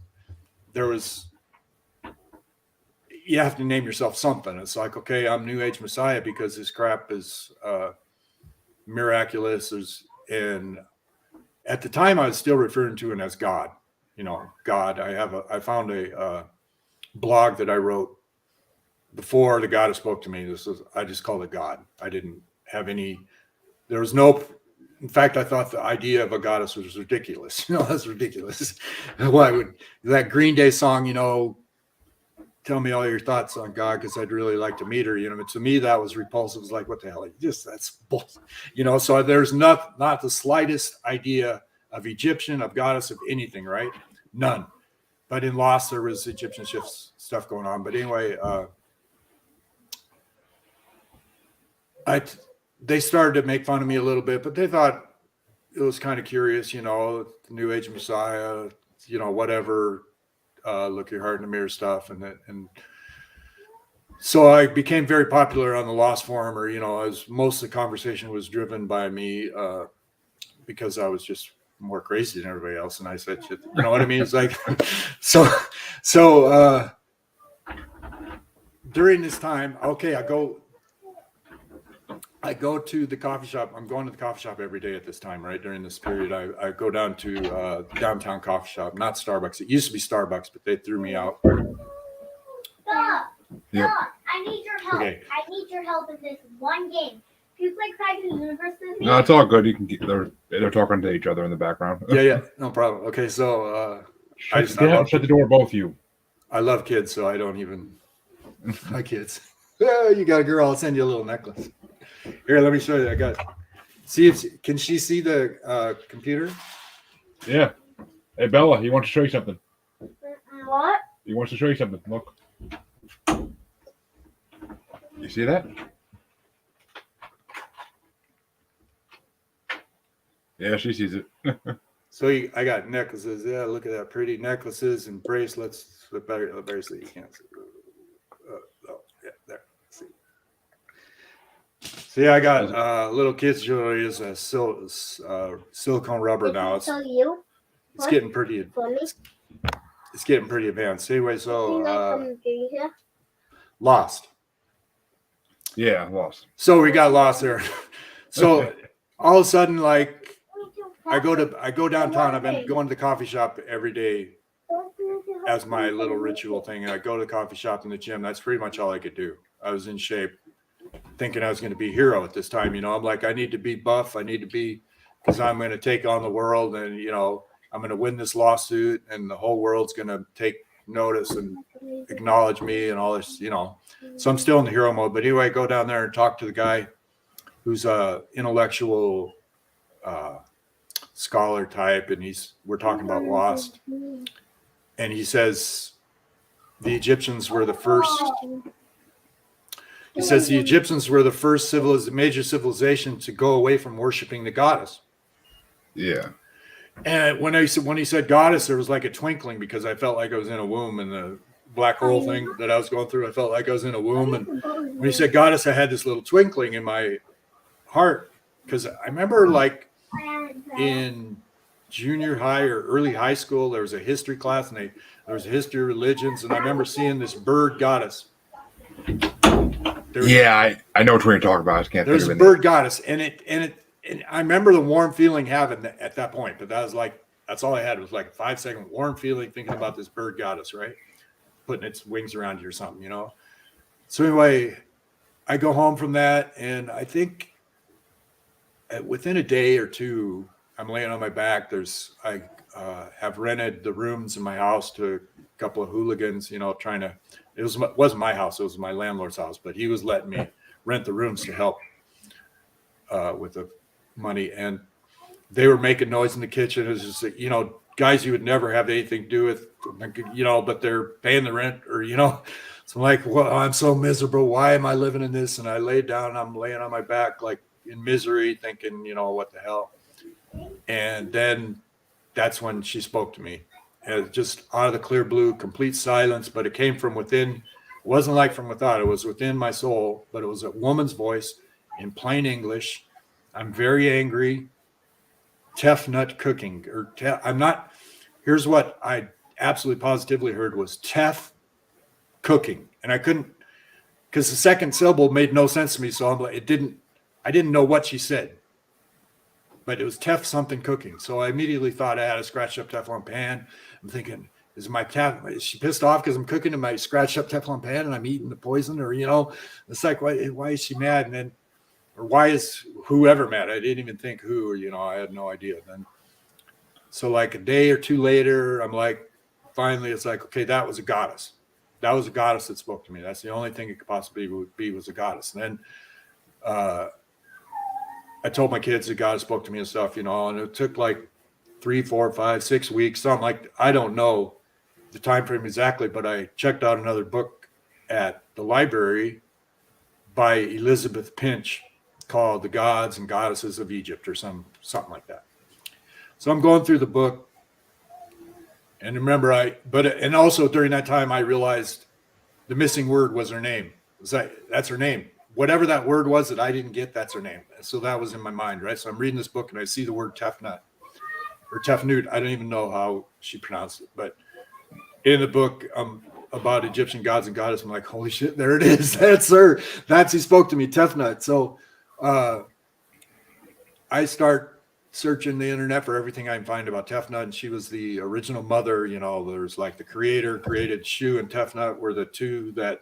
B: you have to name yourself something. It's like, okay, I'm New Age Messiah because this crap is miraculous. And at the time, I was still referring to it as God. God. I found a blog that I wrote before the Goddess spoke to me. I just called it God. I didn't have any. There was no. In fact, I thought the idea of a goddess was ridiculous. That's ridiculous. Why would that Green Day song? tell me all your thoughts on God because I'd really like to meet her. You know, but to me that was repulsive. It was like, what the hell? That's bullshit. You know, so there's not the slightest idea of Egyptian, of goddess, of anything, right? None. But in Lost, there was Egyptian stuff going on. But anyway, they started to make fun of me a little bit, but they thought it was kind of curious, you know, the New Age Messiah, you know, whatever, look your heart in the mirror stuff. And so I became very popular on the Lost forum, or, you know, as most of the conversation was driven by me because I was just more crazy than everybody else. And I said, shit, you know what I mean? It's like, so during this time, okay, I go to the coffee shop. I'm going to the coffee shop every day at this time, right? During this period, I go down to downtown coffee shop, not Starbucks. It used to be Starbucks, but they threw me out.
C: Stop!
A: Yep.
C: I need your help.
B: Okay.
C: I need your help in this one game. Do you play Craig in the Universe with me?
A: No, it's all good. You can they're talking to each other in the background.
B: Yeah, no problem. Okay, so
A: Shut the door, both of you.
B: I love kids, so I don't even my kids. Oh, you got a girl, I'll send you a little necklace. Here, let me show you. I got. See if can she see the computer?
A: Yeah. Hey Bella, he wants to show you something.
C: What?
A: He wants to show you something. Look. You see that? Yeah, she sees it.
B: So I got necklaces. Yeah, look at that, pretty necklaces and bracelets. The bracelet you can't see. Oh, yeah, there. See. So yeah, I got little kids jewelry is a silicone rubber now.
C: So you?
B: It's getting pretty.
C: For me?
B: It's getting pretty advanced. Anyway, so
C: Here?
B: Lost.
A: Yeah, Lost.
B: So we got lost there. So all of a sudden, like I go downtown. I've been going to the coffee shop every day as my little ritual thing. And I go to the coffee shop and the gym. That's pretty much all I could do. I was in shape, thinking I was going to be a hero at this time. You know, I'm like, I need to be buff. I need to be, because I'm going to take on the world, and you know, I'm going to win this lawsuit, and the whole world's going to take notice and acknowledge me and all this, you know. So I'm still in the hero mode. But anyway, I go down there and talk to the guy who's a intellectual scholar type, and we're talking about Lost, and he says the Egyptians were the first. He says the Egyptians were the first major civilization to go away from worshiping the goddess.
A: Yeah.
B: And when he said goddess, there was like a twinkling, because I felt like I was in a womb, and the black hole thing that I was going through, I felt like I was in a womb. And when he said goddess, I had this little twinkling in my heart, because I remember like in junior high or early high school, there was a history class, and there was a history of religions, and I remember seeing this bird goddess.
A: I know what you're talking about. I can't.
B: There's a bird goddess, and I remember the warm feeling having at that point. But that was like, that's all I had, was like a 5-second warm feeling thinking about this bird goddess, right? Putting its wings around you or something, you know. So anyway, I go home from that, and I think within a day or two, I'm laying on my back. I have rented the rooms in my house to a couple of hooligans, you know, trying to. It wasn't my house; it was my landlord's house, but he was letting me rent the rooms to help with the money, and they were making noise in the kitchen. It was just, you know, guys you would never have anything to do with, you know, but they're paying the rent, or, you know. So I'm like, well, I'm so miserable. Why am I living in this? And I laid down, and I'm laying on my back, like in misery, thinking, you know, what the hell? And then that's when she spoke to me. And just out of the clear blue, complete silence, but it came from within. It wasn't like from without. It was within my soul, but it was a woman's voice in plain English. I'm very angry. Tefnut cooking, or I'm not. Here's what I absolutely positively heard was Tef cooking, and I couldn't, because the second syllable made no sense to me. So I'm like, I didn't know what she said, but it was Tef something cooking. So I immediately thought I had a scratched up Teflon pan. I'm thinking, is she pissed off because I'm cooking in my scratched up Teflon pan and I'm eating the poison, or, you know, it's like, why is she mad? And then, or why is whoever mad? I didn't even think who, or, you know, I had no idea then. So like a day or two later, I'm like, finally, it's like, okay, that was a goddess. that was a goddess that spoke to me. That's the only thing it could possibly be, was a goddess. And then I told my kids that God spoke to me and stuff, you know, and it took like 3, 4, 5, 6 weeks, something like, I don't know the time frame exactly, but I checked out another book at the library by Elizabeth Pinch called The Gods and Goddesses of Egypt, or something like that. So I'm going through the book, and remember, and also during that time I realized the missing word was her name. That's her name. Whatever that word was that I didn't get, that's her name. So that was in my mind, right? So I'm reading this book and I see the word Tefnut or Tefnut. I don't even know how she pronounced it, but in the book about Egyptian gods and goddesses, I'm like, holy shit, there it is. That's her. He spoke to me, Tefnut. So I start searching the internet for everything I can find about Tefnut, and she was the original mother. You know, there's like the creator created Shu, and Tefnut were the two that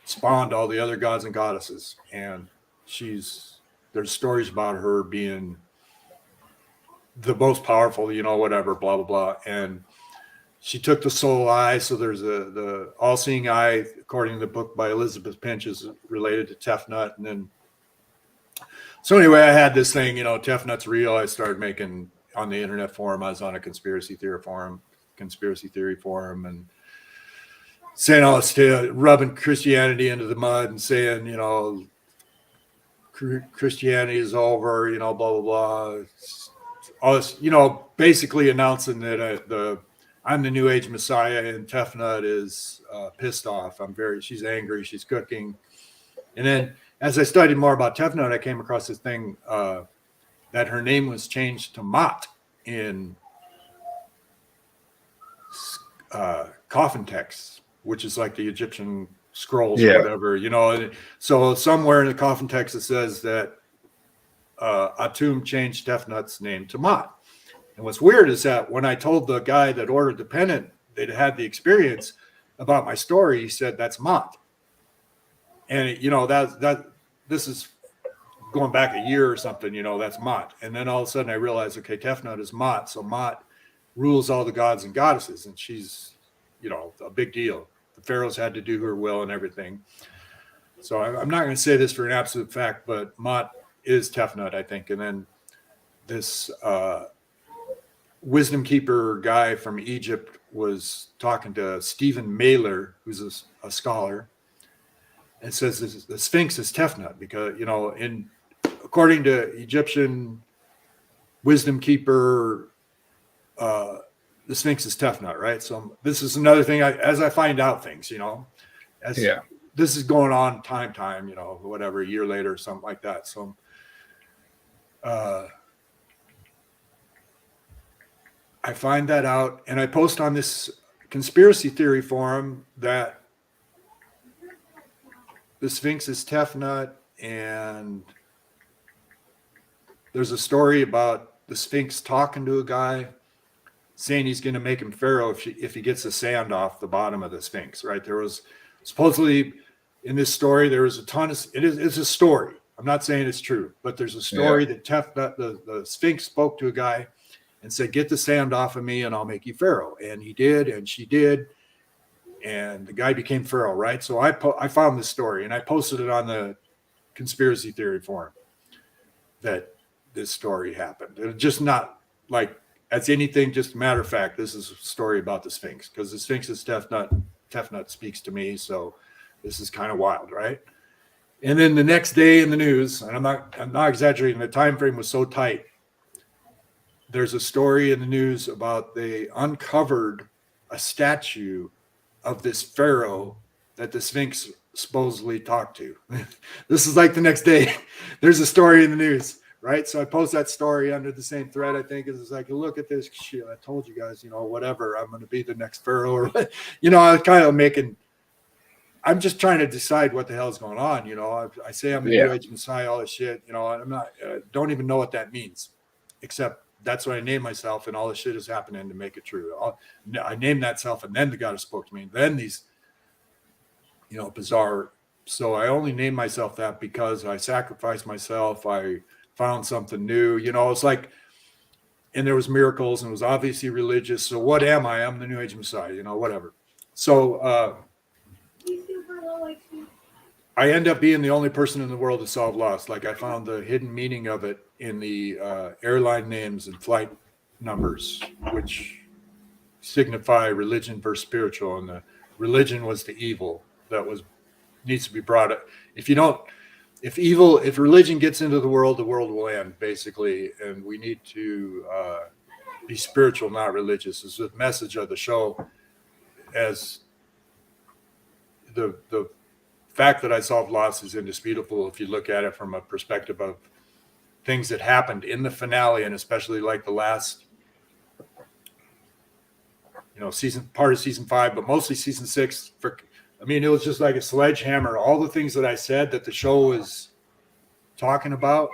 B: spawned all the other gods and goddesses. And there's stories about her being the most powerful, you know, whatever, blah, blah, blah. And she took the soul eye. So there's the all-seeing eye, according to the book by Elizabeth Pinch, is related to Tefnut. And then, so anyway, I had this thing, you know, Tefnut's real. I started making on the internet forum. I was on a conspiracy theory forum, and saying all this, rubbing Christianity into the mud and saying, you know, Christianity is over, you know, blah, blah, blah. All this, you know, basically announcing that I'm the New Age Messiah, and Tefnut is pissed off. She's angry, she's cooking. And then as I studied more about Tefnut, I came across this thing that her name was changed to Mot in coffin texts, which is like the Egyptian scrolls or whatever, you know. So somewhere in the coffin text it says that Atum changed Tefnut's name to Mot. And what's weird is that when I told the guy that ordered the pennant that had the experience about my story, he said that's Mot. And you know, that this is going back a year or something, you know, that's Mot. And then all of a sudden I realized, okay, Tefnut is Mot. So Mot rules all the gods and goddesses, and she's, you know, a big deal. The pharaohs had to do her will and everything. So I'm not going to say this for an absolute fact, but Mot is Tefnut, I think. And then this wisdom keeper guy from Egypt was talking to Stephen Mailer, who's a scholar, and says the Sphinx is Tefnut because, you know, according to Egyptian wisdom keeper, the Sphinx is Tefnut, right? So this is another thing as I find out things, you know, this is going on time, you know, whatever, a year later or something like that. So I find that out, and I post on this conspiracy theory forum that the Sphinx is Tefnut, and there's a story about the Sphinx talking to a guy saying he's going to make him pharaoh if he gets the sand off the bottom of the Sphinx, right? There was supposedly in this story, there was a ton of, it's a story. I'm not saying it's true, but there's a story that Tefnut, the Sphinx spoke to a guy and said, get the sand off of me and I'll make you pharaoh. And he did, and she did. And the guy became pharaoh, right? So I found this story and I posted it on the conspiracy theory forum that this story happened. It just not like as anything, just a matter of fact, this is a story about the Sphinx because the Sphinx is Tefnut. Tefnut speaks to me. So this is kind of wild, right? And then the next day in the news, and I'm not exaggerating, the time frame was so tight. There's a story in the news about they uncovered a statue of this pharaoh that the Sphinx supposedly talked to. This is like the next day. There's a story in the news, right? So I post that story under the same thread, I think. It's like, look at this shit. I told you guys, you know, whatever. I'm going to be the next pharaoh. Or, you know, I was kind of I'm just trying to decide what the hell is going on. You know, I say I'm a New Age Messiah, all this shit, you know, and I'm not, don't even know what that means, except that's what I named myself, and all this shit is happening to make it true. I named that self, and then the goddess spoke to me. And then these, you know, bizarre. So I only named myself that because I sacrificed myself. I found something new. You know, it's like, and there was miracles, and it was obviously religious. So what am I? I'm the New Age Messiah. You know, whatever. So I end up being the only person in the world to solve loss. Like I found the hidden meaning of it in the airline names and flight numbers, which signify religion versus spiritual, and the religion was the evil that needs to be brought up. If religion gets into the world will end, basically, and we need to be spiritual, not religious. Is the message of the show. As the fact that I solved loss is indisputable if you look at it from a perspective of things that happened in the finale, and especially like the last part of season 5, but mostly season 6. It was just like a sledgehammer. All the things that I said that the show is talking about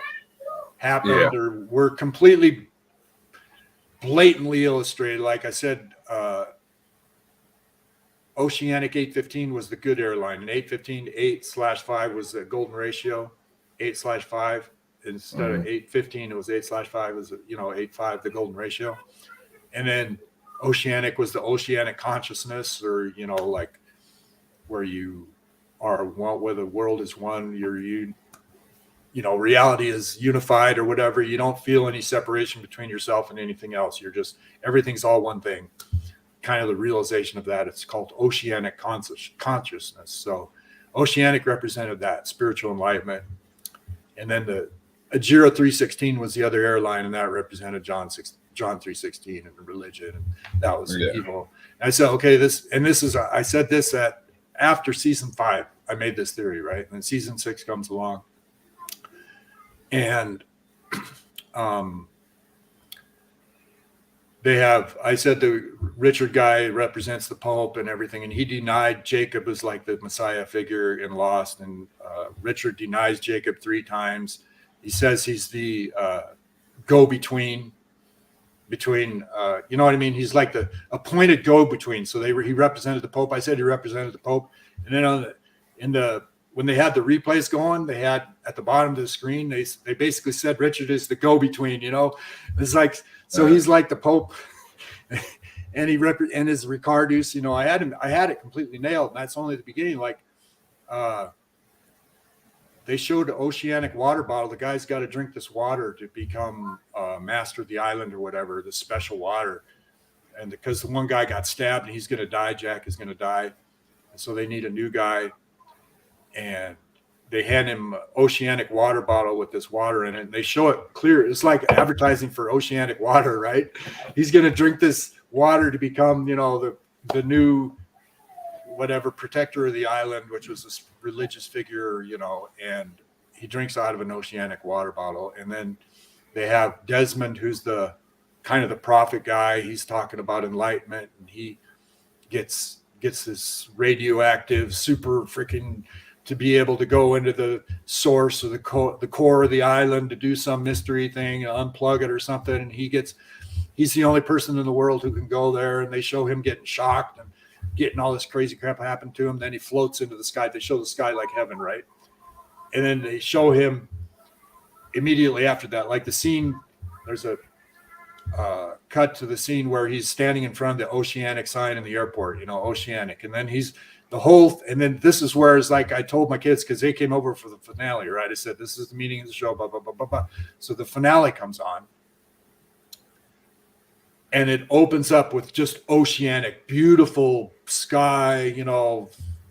B: happened or were completely blatantly illustrated. Like I said, Oceanic 815 was the good airline, and 815 8/5 was the golden ratio, 8/5 instead of 815. It was 8/5 was 8/5 the golden ratio, and then Oceanic was the oceanic consciousness, or like where you are one, where the world is one, reality is unified or whatever. You don't feel any separation between yourself and anything else. You're just, everything's all one thing. Kind of the realization of that. It's called oceanic consciousness. So Oceanic represented that spiritual enlightenment, and then the Ajira 316 was the other airline, and that represented John 3:16 and the religion, and that was evil. And I said, okay, I said this at after season 5. I made this theory, right? And then season 6 comes along, and I said the Richard guy represents the Pope and everything, and he denied Jacob as like the Messiah figure in Lost, and Richard denies Jacob 3 times. He says he's the go-between between you know what I mean? He's like the appointed go-between. So he represented the Pope. I said he represented the Pope, and then when they had the replays going, they had at the bottom of the screen, they basically said Richard is the go-between. It's like, so he's like the Pope, and and his Ricardus. I had it completely nailed, and that's only the beginning. Like, they showed an oceanic water bottle. The guy's got to drink this water to become master of the island or whatever, this special water. And because the one guy got stabbed and he's going to die, Jack is going to die. And so they need a new guy. And they hand him an oceanic water bottle with this water in it. And they show it clear. It's like advertising for oceanic water, right? He's going to drink this water to become, the new whatever protector of the island, which was this religious figure, and he drinks out of an oceanic water bottle. And then they have Desmond, who's the kind of the prophet guy. He's talking about enlightenment, and he gets this radioactive super freaking to be able to go into the source or the core of the island to do some mystery thing, unplug it or something. And he's the only person in the world who can go there. And they show him getting shocked and getting all this crazy crap happen to him. Then he floats into the sky. They show the sky like heaven, right? And then they show him immediately after that, like the scene, there's a cut to the scene where he's standing in front of the Oceanic sign in the airport, Oceanic. And then and then this is where it's like I told my kids, because they came over for the finale, right? I said, this is the meaning of the show, blah, blah, blah, blah, blah. So the finale comes on, and it opens up with just oceanic, beautiful sky,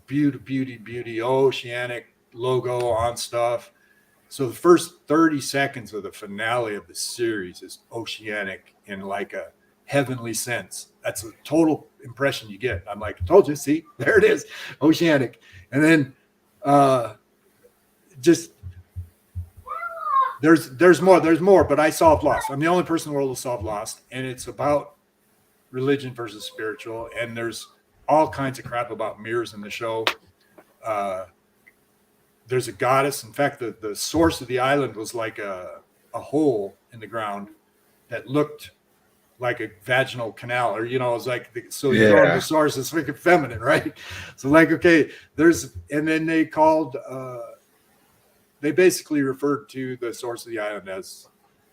B: beauty, oceanic logo on stuff. So the first 30 seconds of the finale of the series is oceanic in like a heavenly sense. That's a total impression you get. I'm like, I told you, see, there it is, oceanic. And then just there's more, but I solved Lost. I'm the only person in the world to solve Lost, and it's about religion versus spiritual, and there's all kinds of crap about mirrors in the show. There's a goddess. In fact, the source of the island was like a hole in the ground that looked like a vaginal canal, or it was like the source is freaking feminine, right? So like, okay, and then they called they basically referred to the source of the island as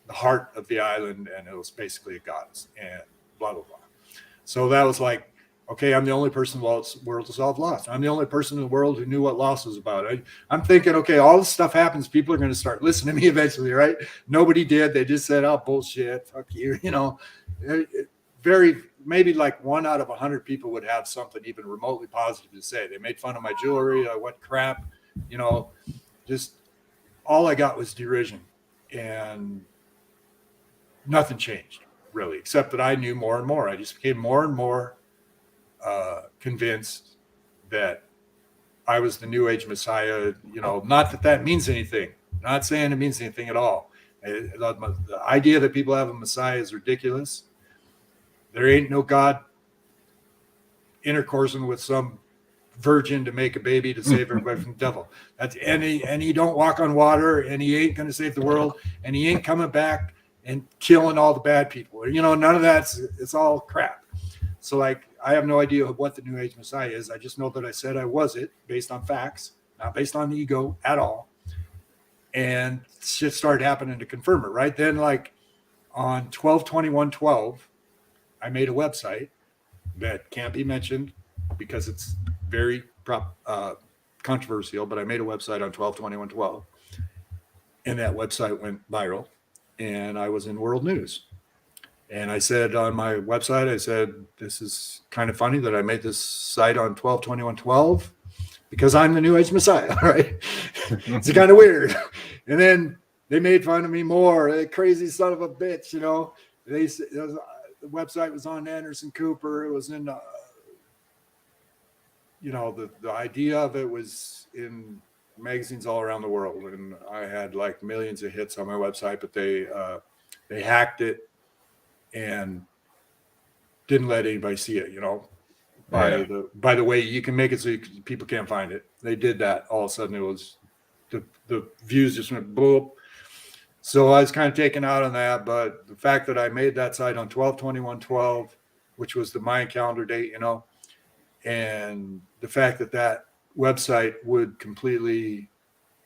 B: the heart of the island, and it was basically a goddess, and blah blah blah. So that was like Okay, I'm the only person in the world to solve loss. I'm the only person in the world who knew what loss was about. I'm thinking, okay, all this stuff happens. People are going to start listening to me eventually, right? Nobody did. They just said, oh, bullshit, fuck you. Maybe like 1 out of 100 people would have something even remotely positive to say. They made fun of my jewelry. What crap, just all I got was derision, and nothing changed really, except that I knew more and more. I just became more and more convinced that I was the New Age Messiah. Not that means anything. Not saying it means anything at all. The idea that people have a Messiah is ridiculous. There ain't no God intercoursing with some virgin to make a baby to save everybody from the devil. And he don't walk on water, and he ain't going to save the world, and he ain't coming back and killing all the bad people. None of it's all crap. So like, I have no idea what the New Age Messiah is. I just know that I said I was it based on facts, not based on ego at all. And shit started happening to confirm it. Right then, like on 12/21/12, I made a website that can't be mentioned because it's very controversial, but I made a website on 12/21/12, and that website went viral, and I was in world news. And I said on my website, this is kind of funny that I made this site on 12/21/12 because I'm the New Age Messiah, right? It's kind of weird. And then they made fun of me more. That crazy son of a bitch, the website was on Anderson Cooper. It was in, the idea of it was in magazines all around the world. And I had like millions of hits on my website, but they hacked it and didn't let anybody see it, by the way you can make it so people can't find it. They did that. All of a sudden it was the views just went boop. So I was kind of taken out on that, but the fact that I made that site on 12/21/12, which was the Mayan calendar date, and the fact that website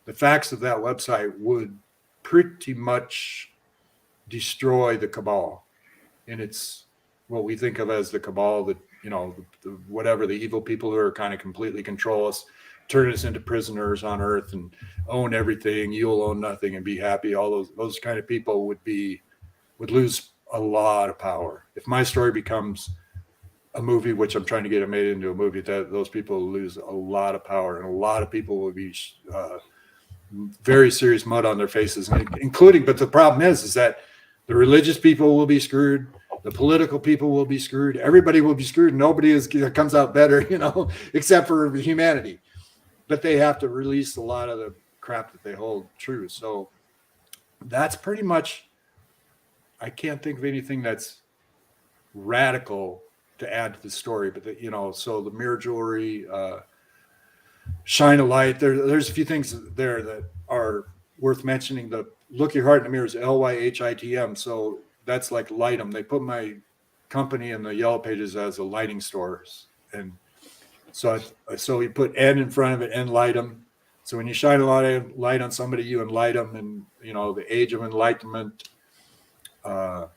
B: the facts of that website would pretty much destroy the cabal. And it's what we think of as the cabal, that whatever the evil people who are kind of completely control us, turn us into prisoners on earth and own everything. You'll own nothing and be happy. All those kind of people would lose a lot of power. If my story becomes a movie, which I'm trying to get it made into a movie, that those people will lose a lot of power, and a lot of people will be very serious mud on their faces, including. But the problem is that the religious people will be screwed. The political people will be screwed. Everybody will be screwed. Nobody comes out better, except for humanity. But they have to release a lot of the crap that they hold true. So that's pretty much, I can't think of anything that's radical to add to the story. But so the mirror jewelry, shine a light. There's a few things there that are worth mentioning. The look your heart in the mirror is LYHITM. So that's like Lightem. They put my company in the yellow pages as a lighting store. And so we put N in front of it, and Lightem. So when you shine a lot of light on somebody, you enlight them. And, the age of enlightenment for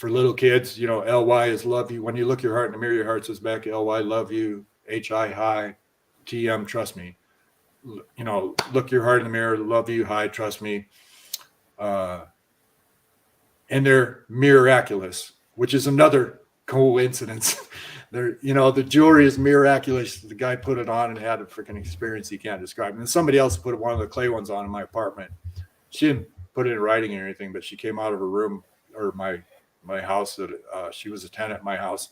B: little kids, LY is love you. When you look your heart in the mirror, your heart says back, LY, love you. HI, hi. TM, trust me. Look your heart in the mirror, love you, hi, trust me. And they're miraculous, which is another coincidence. The jewelry is miraculous. The guy put it on and had a freaking experience he can't describe. And then somebody else put one of the clay ones on in my apartment. She didn't put it in writing or anything, but she came out of her room, or my house, that she was a tenant in my house.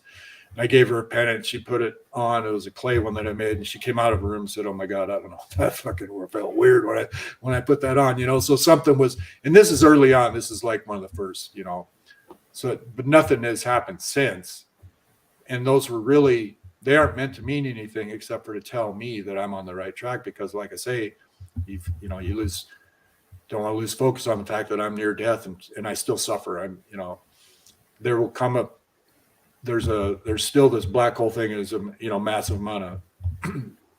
B: And I gave her a pendant. She put it on. It was a clay one that I made. And she came out of her room and said, oh my God, I don't know. That fucking felt weird when I put that on, So something was, and this is early on. This is like one of the first, So, but nothing has happened since. And those were really, they aren't meant to mean anything except for to tell me that I'm on the right track. Because like I say, you don't want to lose focus on the fact that I'm near death and I still suffer. There will come up. There's still this black hole thing is a massive amount of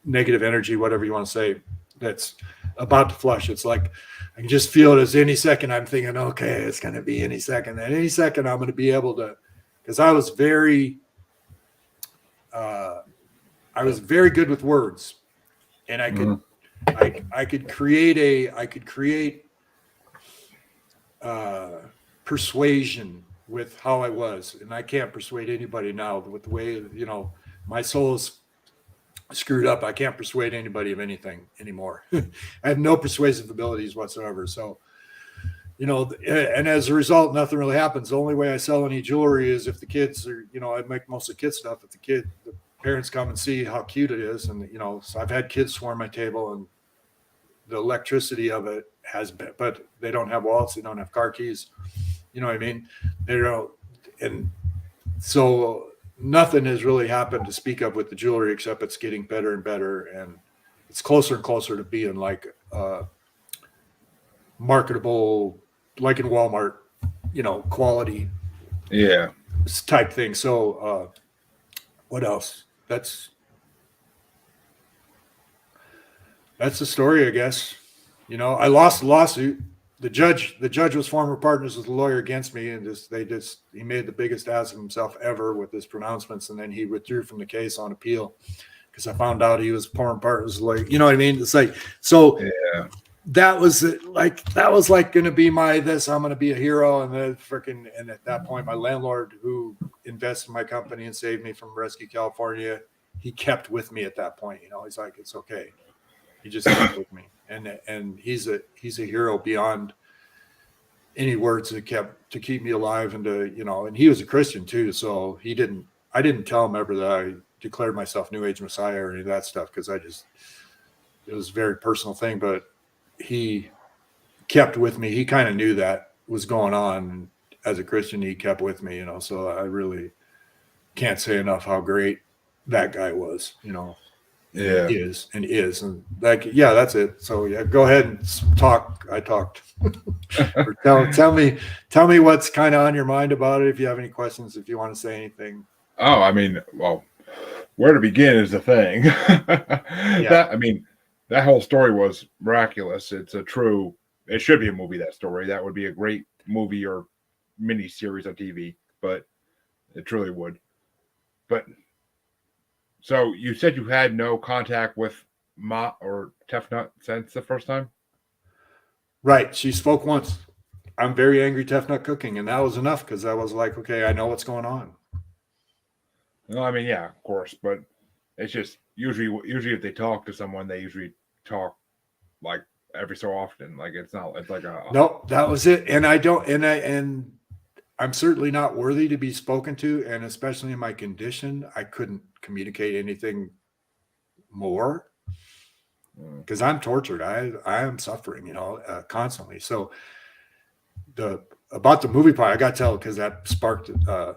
B: negative energy, whatever you want to say, that's about to flush. It's like I can just feel it as any second. I'm thinking, okay, it's going to be any second. And any second I'm going to be able to, because I was very I was very good with words, and I could I could create persuasion with how I was, and I can't persuade anybody now with the way, you know, my soul's screwed up. I can't persuade anybody of anything anymore. I have no persuasive abilities whatsoever. So, you know, and as a result, nothing really happens. The only way I sell any jewelry is if the kids are, you know, I make mostly kid stuff. If the parents come and see how cute it is, and you know, so I've had kids swarm my table, and the electricity of it has been, but they don't have wallets, they don't have car keys. You know what I mean? They don't, and so nothing has really happened to speak of with the jewelry, except it's getting better and better, and it's closer and closer to being like marketable, like in Walmart, you know, quality, type thing. So what else? That's the story, I guess. You know, I lost the lawsuit. The judge was former partners with the lawyer against me, and he made the biggest ass of himself ever with his pronouncements, and then he withdrew from the case on appeal because I found out he was former partners lawyer. You know what I mean? It's like, so that was like going to be I'm going to be a hero, and then and at that point, my landlord who invested in my company and saved me from Rescue California, he kept with me at that point. You know, he's like, it's okay. He just kept with me, and he's a hero beyond any words to keep me alive, and to, you know, and he was a Christian too, so I didn't tell him ever that I declared myself New Age Messiah or any of that stuff, because it was a very personal thing, but he kept with me. He kind of knew that was going on as a Christian. He kept with me, you know, so I really can't say enough how great that guy was, you know. Is and like, that's it. So go ahead and talk. I talked. tell me what's kind of on your mind about it. If you have any questions, if you want to say anything.
A: Oh, I mean, well, where to begin is the thing. That whole story was miraculous. It should be a movie, that story. That would be a great movie or mini series on TV, but it truly would. But so you said you had no contact with Ma or Tefnut since the first time?
B: Right. She spoke once. I'm very angry, Tefnut cooking, and that was enough, because I was like, okay, I know what's going on.
A: No, I mean, yeah, of course, but it's just usually if they talk to someone, they usually talk like every so often. Like it's like a
B: no, that was it. And I don't, and I'm certainly not worthy to be spoken to, and especially in my condition, I couldn't communicate anything more, because I'm tortured. I am suffering, you know, constantly. So about the movie part, I got to tell, because that sparked a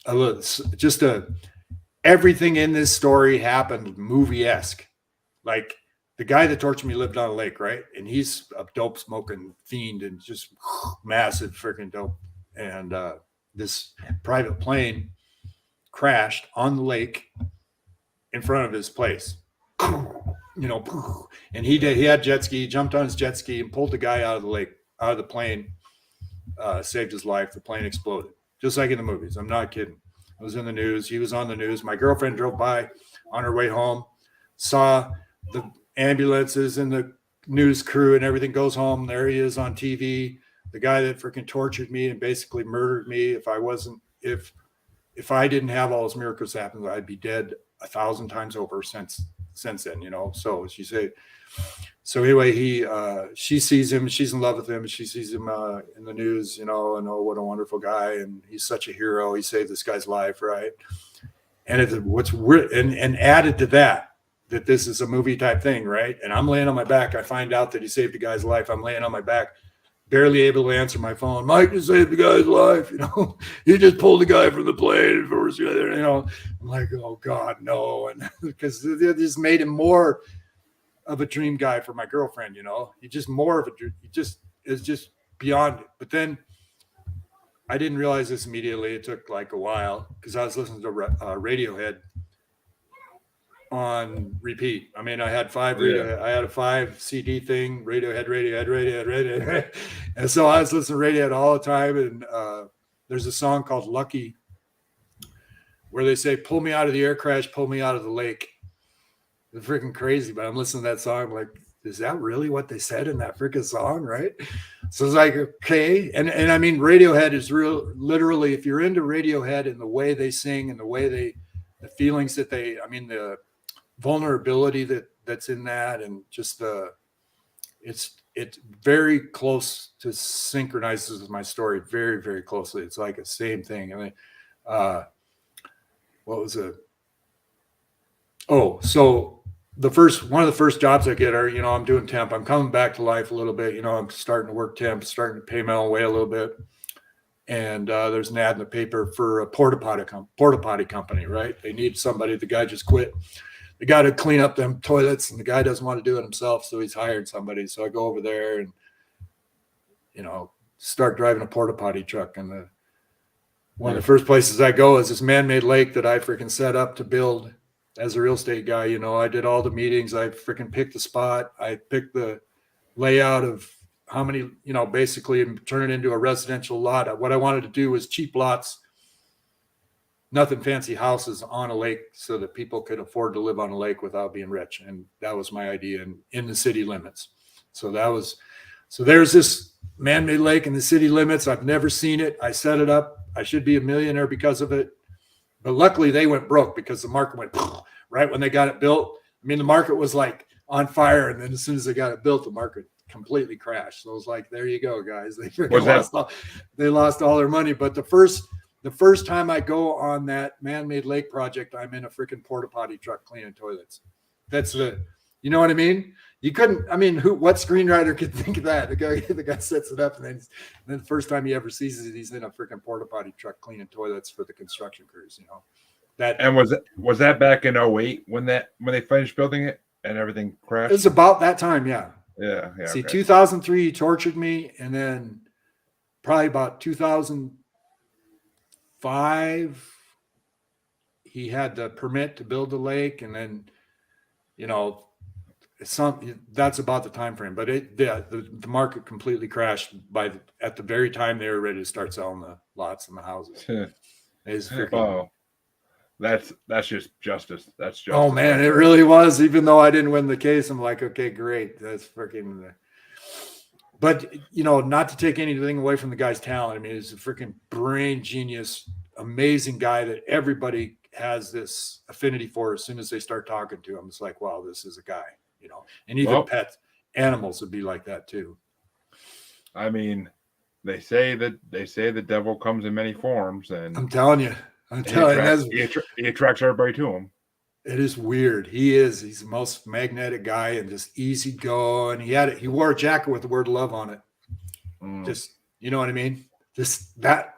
B: little, everything in this story happened movie-esque. Like, the guy that tortured me lived on a lake, right? And he's a dope smoking fiend and just massive freaking dope. And this private plane crashed on the lake in front of his place, you know, and he had jet ski, jumped on his jet ski and pulled the guy out of the plane, saved his life. The plane exploded, just like in the movies. I'm not kidding. It was in the news. He was on the news. My girlfriend drove by on her way home, saw the ambulances and the news crew and everything, goes home. There he is on TV. The guy that freaking tortured me and basically murdered me. If I didn't have all those miracles happen, I'd be dead 1,000 times over since then, you know. So so anyway, she sees him, she's in love with him, and she sees him in the news, you know, and oh, what a wonderful guy, and he's such a hero. He saved this guy's life, right? And what's weird, and added to that this is a movie type thing, right? And I'm laying on my back. I find out that he saved a guy's life. I'm laying on my back, barely able to answer my phone. Mike just saved the guy's life, you know. He just pulled the guy from the plane, you know. I'm like, oh God, no. And because they just made him more of a dream guy for my girlfriend, you know. He just more of a, he just is just beyond it. But then I didn't realize this immediately. It took like a while, because I was listening to Radiohead on repeat. I mean, I had a 5 CD thing, Radiohead. And so I was listening to Radiohead all the time. And there's a song called Lucky where they say, pull me out of the air crash, pull me out of the lake. It's freaking crazy, but I'm listening to that song. I'm like, is that really what they said in that freaking song? Right. So it's like, okay. And I mean, Radiohead is real, literally, if you're into Radiohead and the way they sing and the way the feelings that the vulnerability that's in that, and just it's very close to synchronizes with my story very, very closely. It's like a same thing. I mean, what was it? Oh, so one of the first jobs I get are, I'm doing temp. I'm coming back to life a little bit. I'm starting to work temp, starting to pay my own way a little bit. And there's an ad in the paper for a porta potty company, right? They need somebody. The guy just quit. The guy to clean up them toilets, and the guy doesn't want to do it himself, so he's hired somebody. So I go over there and, start driving a porta potty truck. And one of the first places I go is this man-made lake that I freaking set up to build. As a real estate guy, I did all the meetings. I freaking picked the spot. I picked the layout of how many, basically turn it into a residential lot. What I wanted to do was cheap lots, nothing fancy houses on a lake so that people could afford to live on a lake without being rich. And that was my idea in the city limits. So there's this man-made lake in the city limits. I've never seen it. I set it up. I should be a millionaire because of it. But luckily they went broke because the market went right when they got it built. I mean, the market was like on fire. And then as soon as they got it built, the market completely crashed. So it was like, there you go, guys. They lost all their money. But the first time I go on that man-made lake project, I'm in a freaking porta potty truck cleaning toilets. That's you know what I mean? You couldn't, what screenwriter could think of that? The guy sets it up, and then the first time he ever sees it, he's in a freaking porta potty truck cleaning toilets for the construction crews, That.
A: And was that back in 2008 when they finished building it and everything crashed?
B: It's about that time, yeah.
A: Yeah.
B: See, okay. 2003, he tortured me, and then probably about 2005, he had the permit to build the lake, and then, that's about the time frame. But the market completely crashed at the very time they were ready to start selling the lots and the houses.
A: That's just justice. That's justice.
B: Oh man, it really was. Even though I didn't win the case, I'm like, okay, great. That's freaking. But not to take anything away from the guy's talent. He's a freaking brain genius, amazing guy that everybody has this affinity for as soon as they start talking to him. It's like, wow, this is a guy. And even pets, animals would be like that too.
A: They say the devil comes in many forms, and
B: I'm telling you,
A: he attracts everybody to him.
B: It is weird. He's the most magnetic guy and just easy going. He wore a jacket with the word love on it. Just, you know what I mean? Just that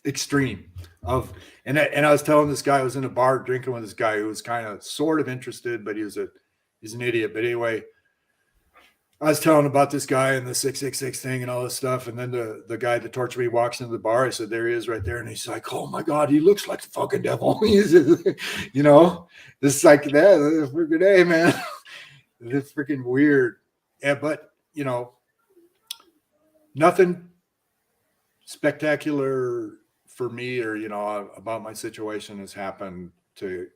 B: extreme and I was telling this guy, I was in a bar drinking with this guy who was kind of sort of interested, but he's an idiot. But anyway, I was telling about this guy and the 666 thing and all this stuff. And then the guy that tortured me walks into the bar. I said, there he is right there. And he's like, oh my God, he looks like the fucking devil. This is like that. Freaking day, man. It's freaking weird. Yeah, but nothing spectacular for me or, about my situation has happened to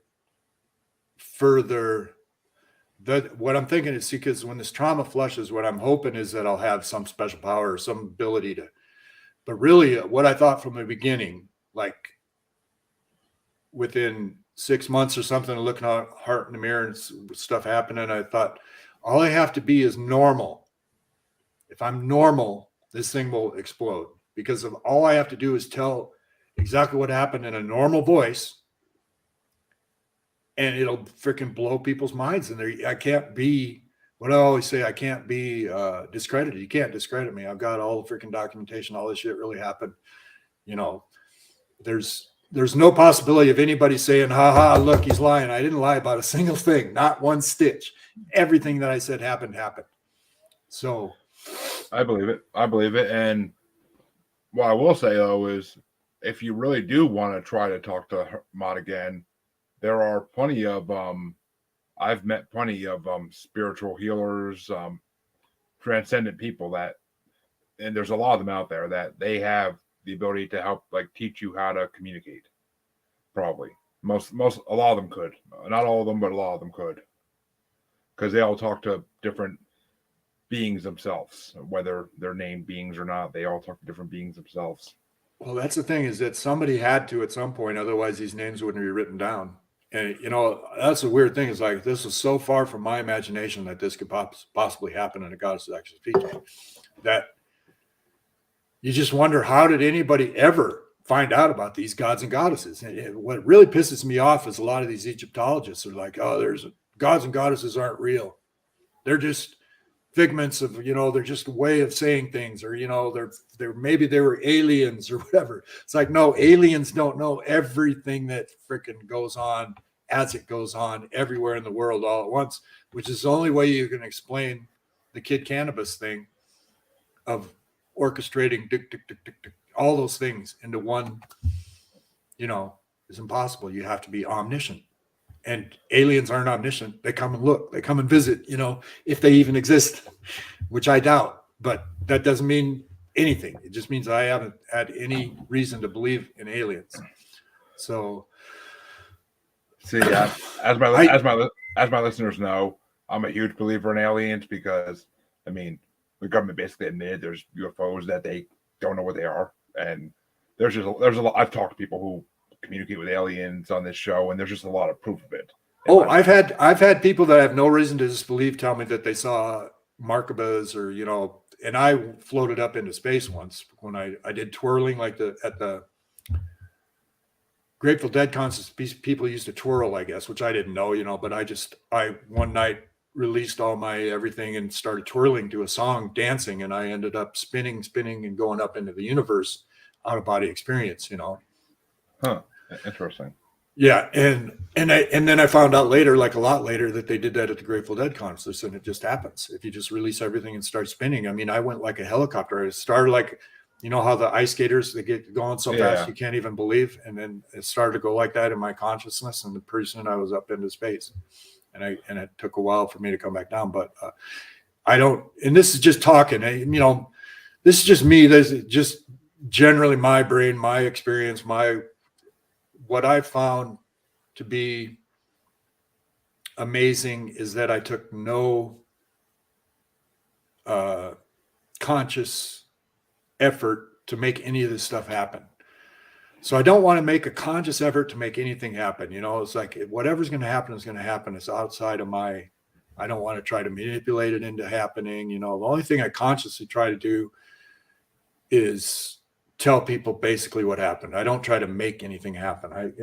B: further what I'm thinking is, because when this trauma flushes, what I'm hoping is that I'll have some special power or some ability but really what I thought from the beginning, like within 6 months or something, looking at heart in the mirror and stuff happening, I thought all I have to be is normal. If I'm normal, this thing will explode, because of all I have to do is tell exactly what happened in a normal voice, and it'll freaking blow people's minds. And I can't be, what I always say, I can't be discredited. You can't discredit me. I've got all the freaking documentation. All this shit really happened. There's no possibility of anybody saying, ha, look, he's lying. I didn't lie about a single thing, not one stitch. Everything that I said happened. So
A: I believe it. And what I will say, though, is if you really do want to try to talk to Mott again, there are plenty of I've met plenty of spiritual healers, transcendent people and there's a lot of them out there that they have the ability to help, like, teach you how to communicate probably. A lot of them could. Not all of them, but a lot of them could. Because they all talk to different beings themselves, whether they're named beings or not. They all talk to different beings themselves.
B: Well, that's the thing, is that somebody had to at some point, otherwise these names wouldn't be written down. And that's a weird thing. Is like, this is so far from my imagination that this could possibly happen, and a goddess is actually speaking. That you just wonder, how did anybody ever find out about these gods and goddesses? And what really pisses me off is a lot of these Egyptologists are like, oh, there's gods and goddesses aren't real. They're just figments of, they're just a way of saying things, or, they're maybe they were aliens or whatever. It's like, no, aliens don't know everything that freaking goes on as it goes on everywhere in the world all at once, which is the only way you can explain the Kid Cannabis thing of orchestrating all those things into one, is impossible. You have to be omniscient. And aliens aren't omniscient. They come and look, they come and visit, if they even exist, which I doubt. But that doesn't mean anything. It just means I haven't had any reason to believe in aliens. So,
A: see, as my listeners know, I'm a huge believer in aliens because, the government basically admitted there's UFOs that they don't know what they are, and there's a lot. I've talked to people who communicate with aliens on this show, and there's just a lot of proof of it.
B: Oh, I've had people that I have no reason to disbelieve tell me that they saw Markabas, or and I floated up into space once when I did twirling, like at the Grateful Dead concerts. People used to twirl, I guess, which I didn't know, but I one night released all my everything and started twirling to a song, dancing, and I ended up spinning and going up into the universe, out of body experience,
A: Huh. Interesting.
B: Yeah, and then I found out later, like a lot later, that they did that at the Grateful Dead concerts, and it just happens if you just release everything and start spinning. I went like a helicopter. It started like, how the ice skaters, they get going so fast you can't even believe, and then it started to go like that in my consciousness, and pretty soon I was up into space, and it took a while for me to come back down. But I don't, and this is just talking, this is just me. This is just generally my brain, my experience, what I found to be amazing is that I took no conscious effort to make any of this stuff happen. So I don't want to make a conscious effort to make anything happen. It's like, whatever's going to happen is going to happen. It's outside of I don't want to try to manipulate it into happening. The only thing I consciously try to do is tell people basically what happened. I don't try to make anything happen.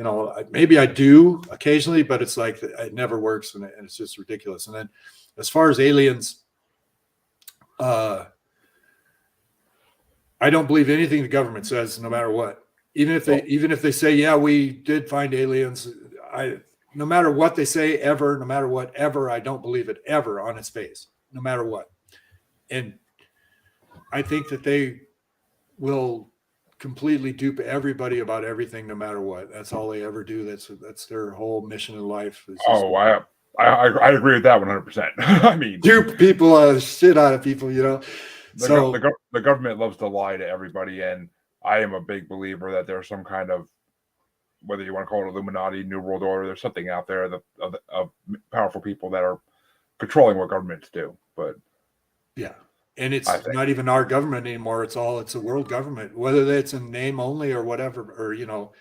B: Maybe I do occasionally, but it's like, it never works, and it's just ridiculous. And then as far as aliens, I don't believe anything the government says, no matter what. Even if they say, yeah, we did find aliens, no matter what they say ever, no matter what ever, I don't believe it ever on its face, no matter what. And I think that they will completely dupe everybody about everything, no matter what. That's all they ever do. That's their whole mission in life.
A: I agree with that 100%.
B: Dupe people, shit out of people,
A: The government loves to lie to everybody, and I am a big believer that there's some kind of, whether you want to call it Illuminati, New World Order, there's something out there of powerful people that are controlling what governments do. But
B: yeah. And it's not even our government anymore. It's a world government, whether it's in name only or whatever, or, the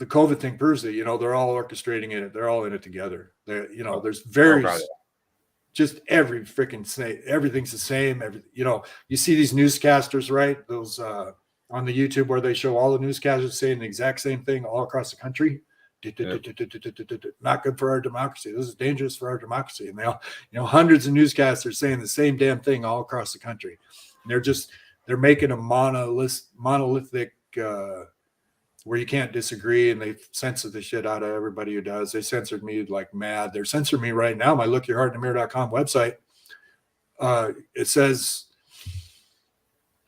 B: COVID thing proves it, they're all orchestrating it. They're all in it together. There's various, just every freaking thing, everything's the same. You see these newscasters, right? Those, on the YouTube where they show all the newscasters saying the exact same thing all across the country. Not good for our democracy. This is dangerous for our democracy. And they hundreds of newscasters saying the same damn thing all across the country. And they're making a monolithic where you can't disagree, and they censor the shit out of everybody who does. They censored me like mad. They're censoring me right now. My lookyourheartinthemirror.com website. It says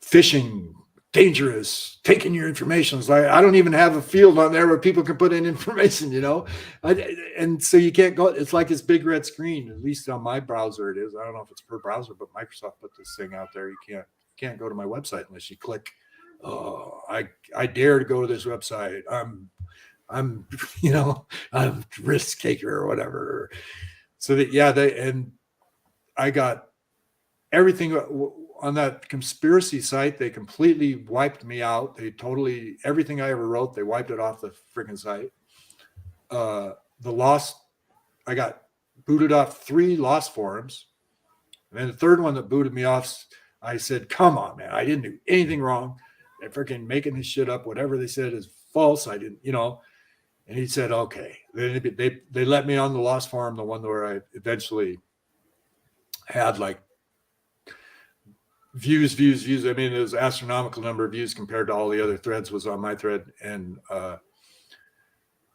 B: phishing, dangerous, taking your information. It's like, I don't even have a field on there where people can put in information, and so you can't go. It's like this big red screen. At least on my browser it is. I don't know if it's per browser, but Microsoft put this thing out there. You can't go to my website unless you click oh, I dare to go to this website. I'm I'm risk taker or whatever. So that, yeah, I got everything on that conspiracy site. They completely wiped me out. Everything I ever wrote, they wiped it off the freaking site. I got booted off 3 lost forums. And then the third one that booted me off, I said, come on, man, I didn't do anything wrong. They're freaking making this shit up. Whatever they said is false. I didn't, and he said, okay. They let me on the lost forum, the one where I eventually had like views. I mean, it was astronomical number of views compared to all the other threads was on my thread. And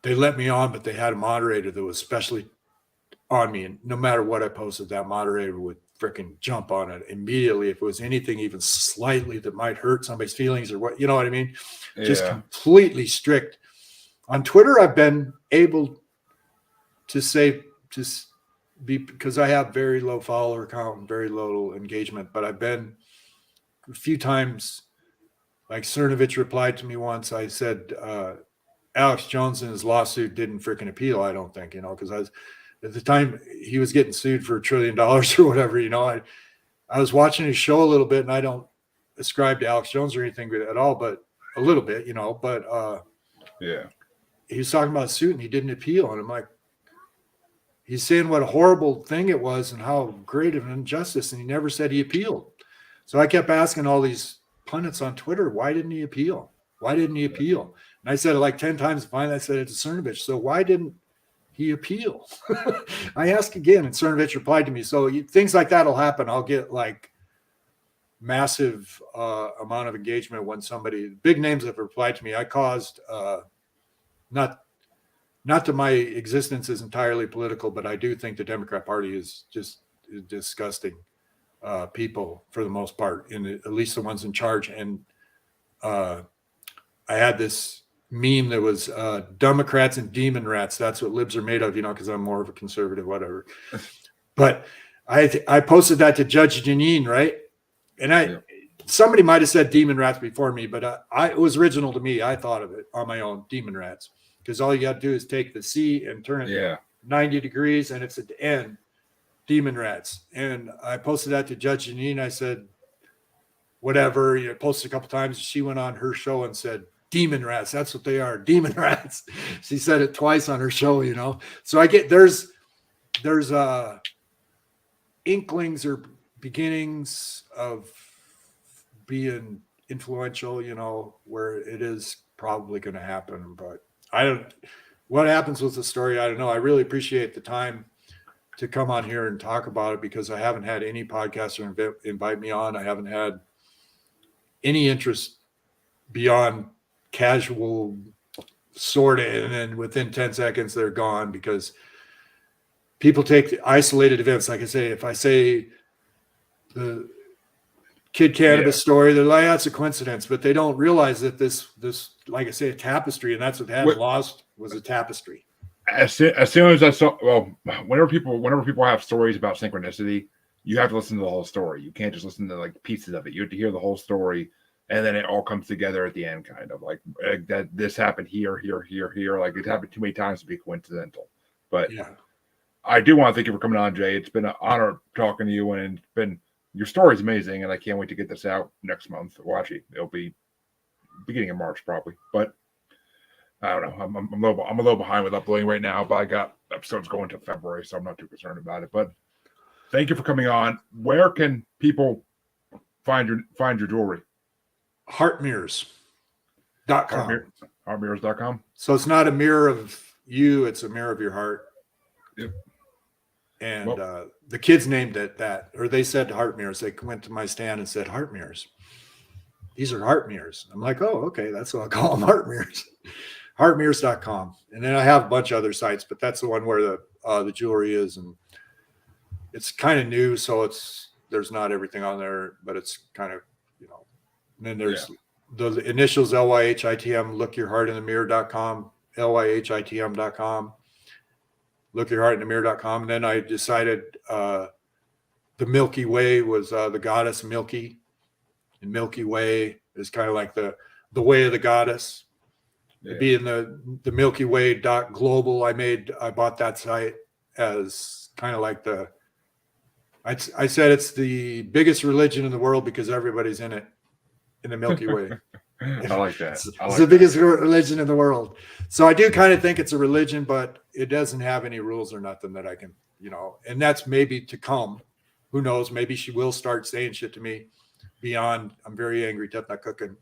B: they let me on, but they had a moderator that was specially on me. And no matter what I posted, that moderator would freaking jump on it immediately. If it was anything even slightly that might hurt somebody's feelings or what, you know what I mean?
A: Yeah.
B: Just completely strict. On Twitter, I've been able to say, because I have very low follower count and very low engagement, but I've been a few times, like Cernovich replied to me once. I said, Alex Jones in his lawsuit didn't freaking appeal, I don't think, because I was, at the time he was getting sued for $1 trillion or whatever, I was watching his show a little bit, and I don't ascribe to Alex Jones or anything at all, but a little bit, but
A: yeah,
B: he was talking about a suit and he didn't appeal. And I'm like, he's saying what a horrible thing it was and how great of an injustice. And he never said he appealed. So I kept asking all these pundits on Twitter, why didn't he appeal? Why didn't he appeal? And I said it like 10 times. Finally, I said it to Cernovich. So why didn't he appeal? I asked again, and Cernovich replied to me. So things like that will happen. I'll get like massive amount of engagement when big names have replied to me. I caused not that my existence is entirely political, but I do think the Democrat Party is just disgusting people for the most part, at least the ones in charge. And I had this meme that was Democrats and demon rats. That's what libs are made of, because I'm more of a conservative, whatever. But I posted that to Judge Janine, right? And somebody might have said demon rats before me, but it was original to me. I thought of it on my own, demon rats. Because all you got to do is take the C and turn it 90 degrees, and it's at the end, demon rats. And I posted that to Judge Janine. I said, whatever. Posted a couple times. She went on her show and said, demon rats. That's what they are, demon rats. She said it twice on her show, So I get there's inklings or beginnings of being influential, where it is probably going to happen, but what happens with the story, I don't know. I really appreciate the time to come on here and talk about it, because I haven't had any podcaster invite me on. I haven't had any interest beyond casual sort of, and then within 10 seconds they're gone, because people take the isolated events. Like I say, if I say the Kid Cannabis story, they're like, that's a coincidence, but they don't realize that this, like I say, a tapestry, and that's what had lost was a tapestry.
A: As soon as I saw, whenever people have stories about synchronicity, you have to listen to the whole story. You can't just listen to like pieces of it. You have to hear the whole story, and then it all comes together at the end, kind of like that. This happened here. Like it happened too many times to be coincidental. But I do want to thank you for coming on, Jay. It's been an honor talking to you, and it's been. Your story's amazing, and I can't wait to get this out next month. Well, actually, it'll be beginning of March probably, but I don't know. I'm a little behind with uploading right now, but I got episodes going to February, so I'm not too concerned about it. But thank you for coming on. Where can people find your jewelry?
B: Heartmirrors.com.
A: Heartmirrors.com.
B: So it's not a mirror of you; it's a mirror of your heart.
A: Yep.
B: And the kids named it that, or they said heart mirrors. They went to my stand and said heart mirrors. These are heart mirrors. I'm like, oh, okay, that's what I'll call them, heart mirrors. Heartmirrors.com. And then I have a bunch of other sites, but that's the one where the jewelry is, and it's kind of new, so there's not everything on there, but it's kind of, And then there's the initials LYHITM. Lookyourheartinthemirror.com. LYHITM.com. Lookyourheartinthemirror.com. And then I decided the Milky Way was the goddess Milky, and Milky Way is kind of like the way of the goddess.
A: Yeah.
B: Being the Milky Way .global, I bought that site as kind of like I said it's the biggest religion in the world because everybody's in it, in the Milky Way.
A: I like that.
B: It's the biggest religion in the world. So I do kind of think it's a religion, but it doesn't have any rules or nothing that I can, and that's maybe to come. Who knows? Maybe she will start saying shit to me beyond, I'm very angry, Tefnut cooking.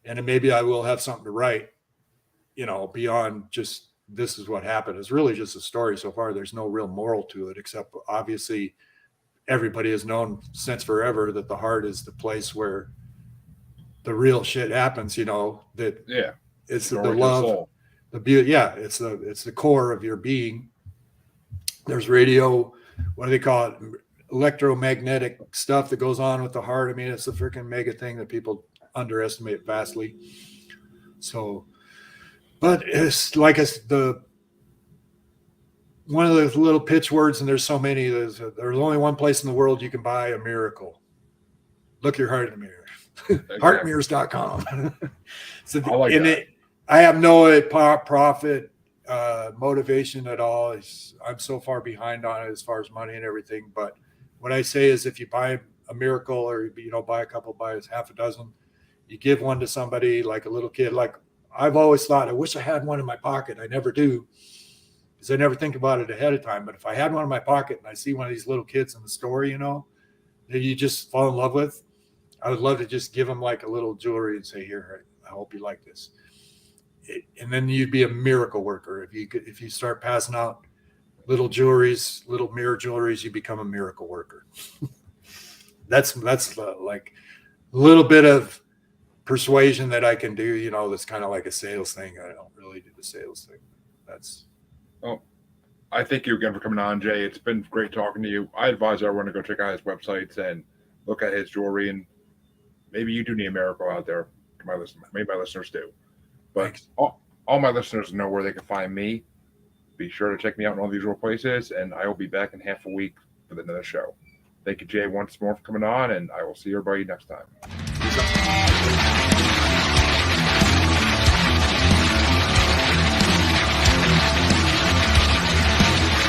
B: And then maybe I will have something to write, beyond just this is what happened. It's really just a story so far. There's no real moral to it, except obviously everybody has known since forever that the heart is the place where the real shit happens, that it's the love, the beauty. Yeah. It's the core of your being. There's radio, what do they call it? Electromagnetic stuff that goes on with the heart. I mean, it's a freaking mega thing that people underestimate vastly. So, but it's like one of the little pitch words, and there's so many. There's only one place in the world you can buy a miracle. Look your heart in the mirror. Exactly. Heartmirrors.com. So
A: I like that.
B: I have no profit motivation at all. I'm so far behind on it as far as money and everything. But what I say is, if you buy a miracle, or buy a couple, buy half a dozen, you give one to somebody, like a little kid. Like I've always thought, I wish I had one in my pocket. I never do, because I never think about it ahead of time. But if I had one in my pocket and I see one of these little kids in the store, that you just fall in love with, I would love to just give them like a little jewelry and say, here, I hope you like this. And then you'd be a miracle worker. If you start passing out little jewelries, little mirror jewelries, you become a miracle worker. That's like a little bit of persuasion that I can do, that's kind of like a sales thing. I don't really do the sales thing.
A: I thank you again for coming on, Jay. It's been great talking to you. I advise everyone to go check out his websites and look at his jewelry, and maybe you do need a miracle out there. Maybe my listeners do. But all my listeners know where they can find me. Be sure to check me out in all the usual places, and I will be back in half a week for another show. Thank you, Jay, once more for coming on, and I will see everybody next time.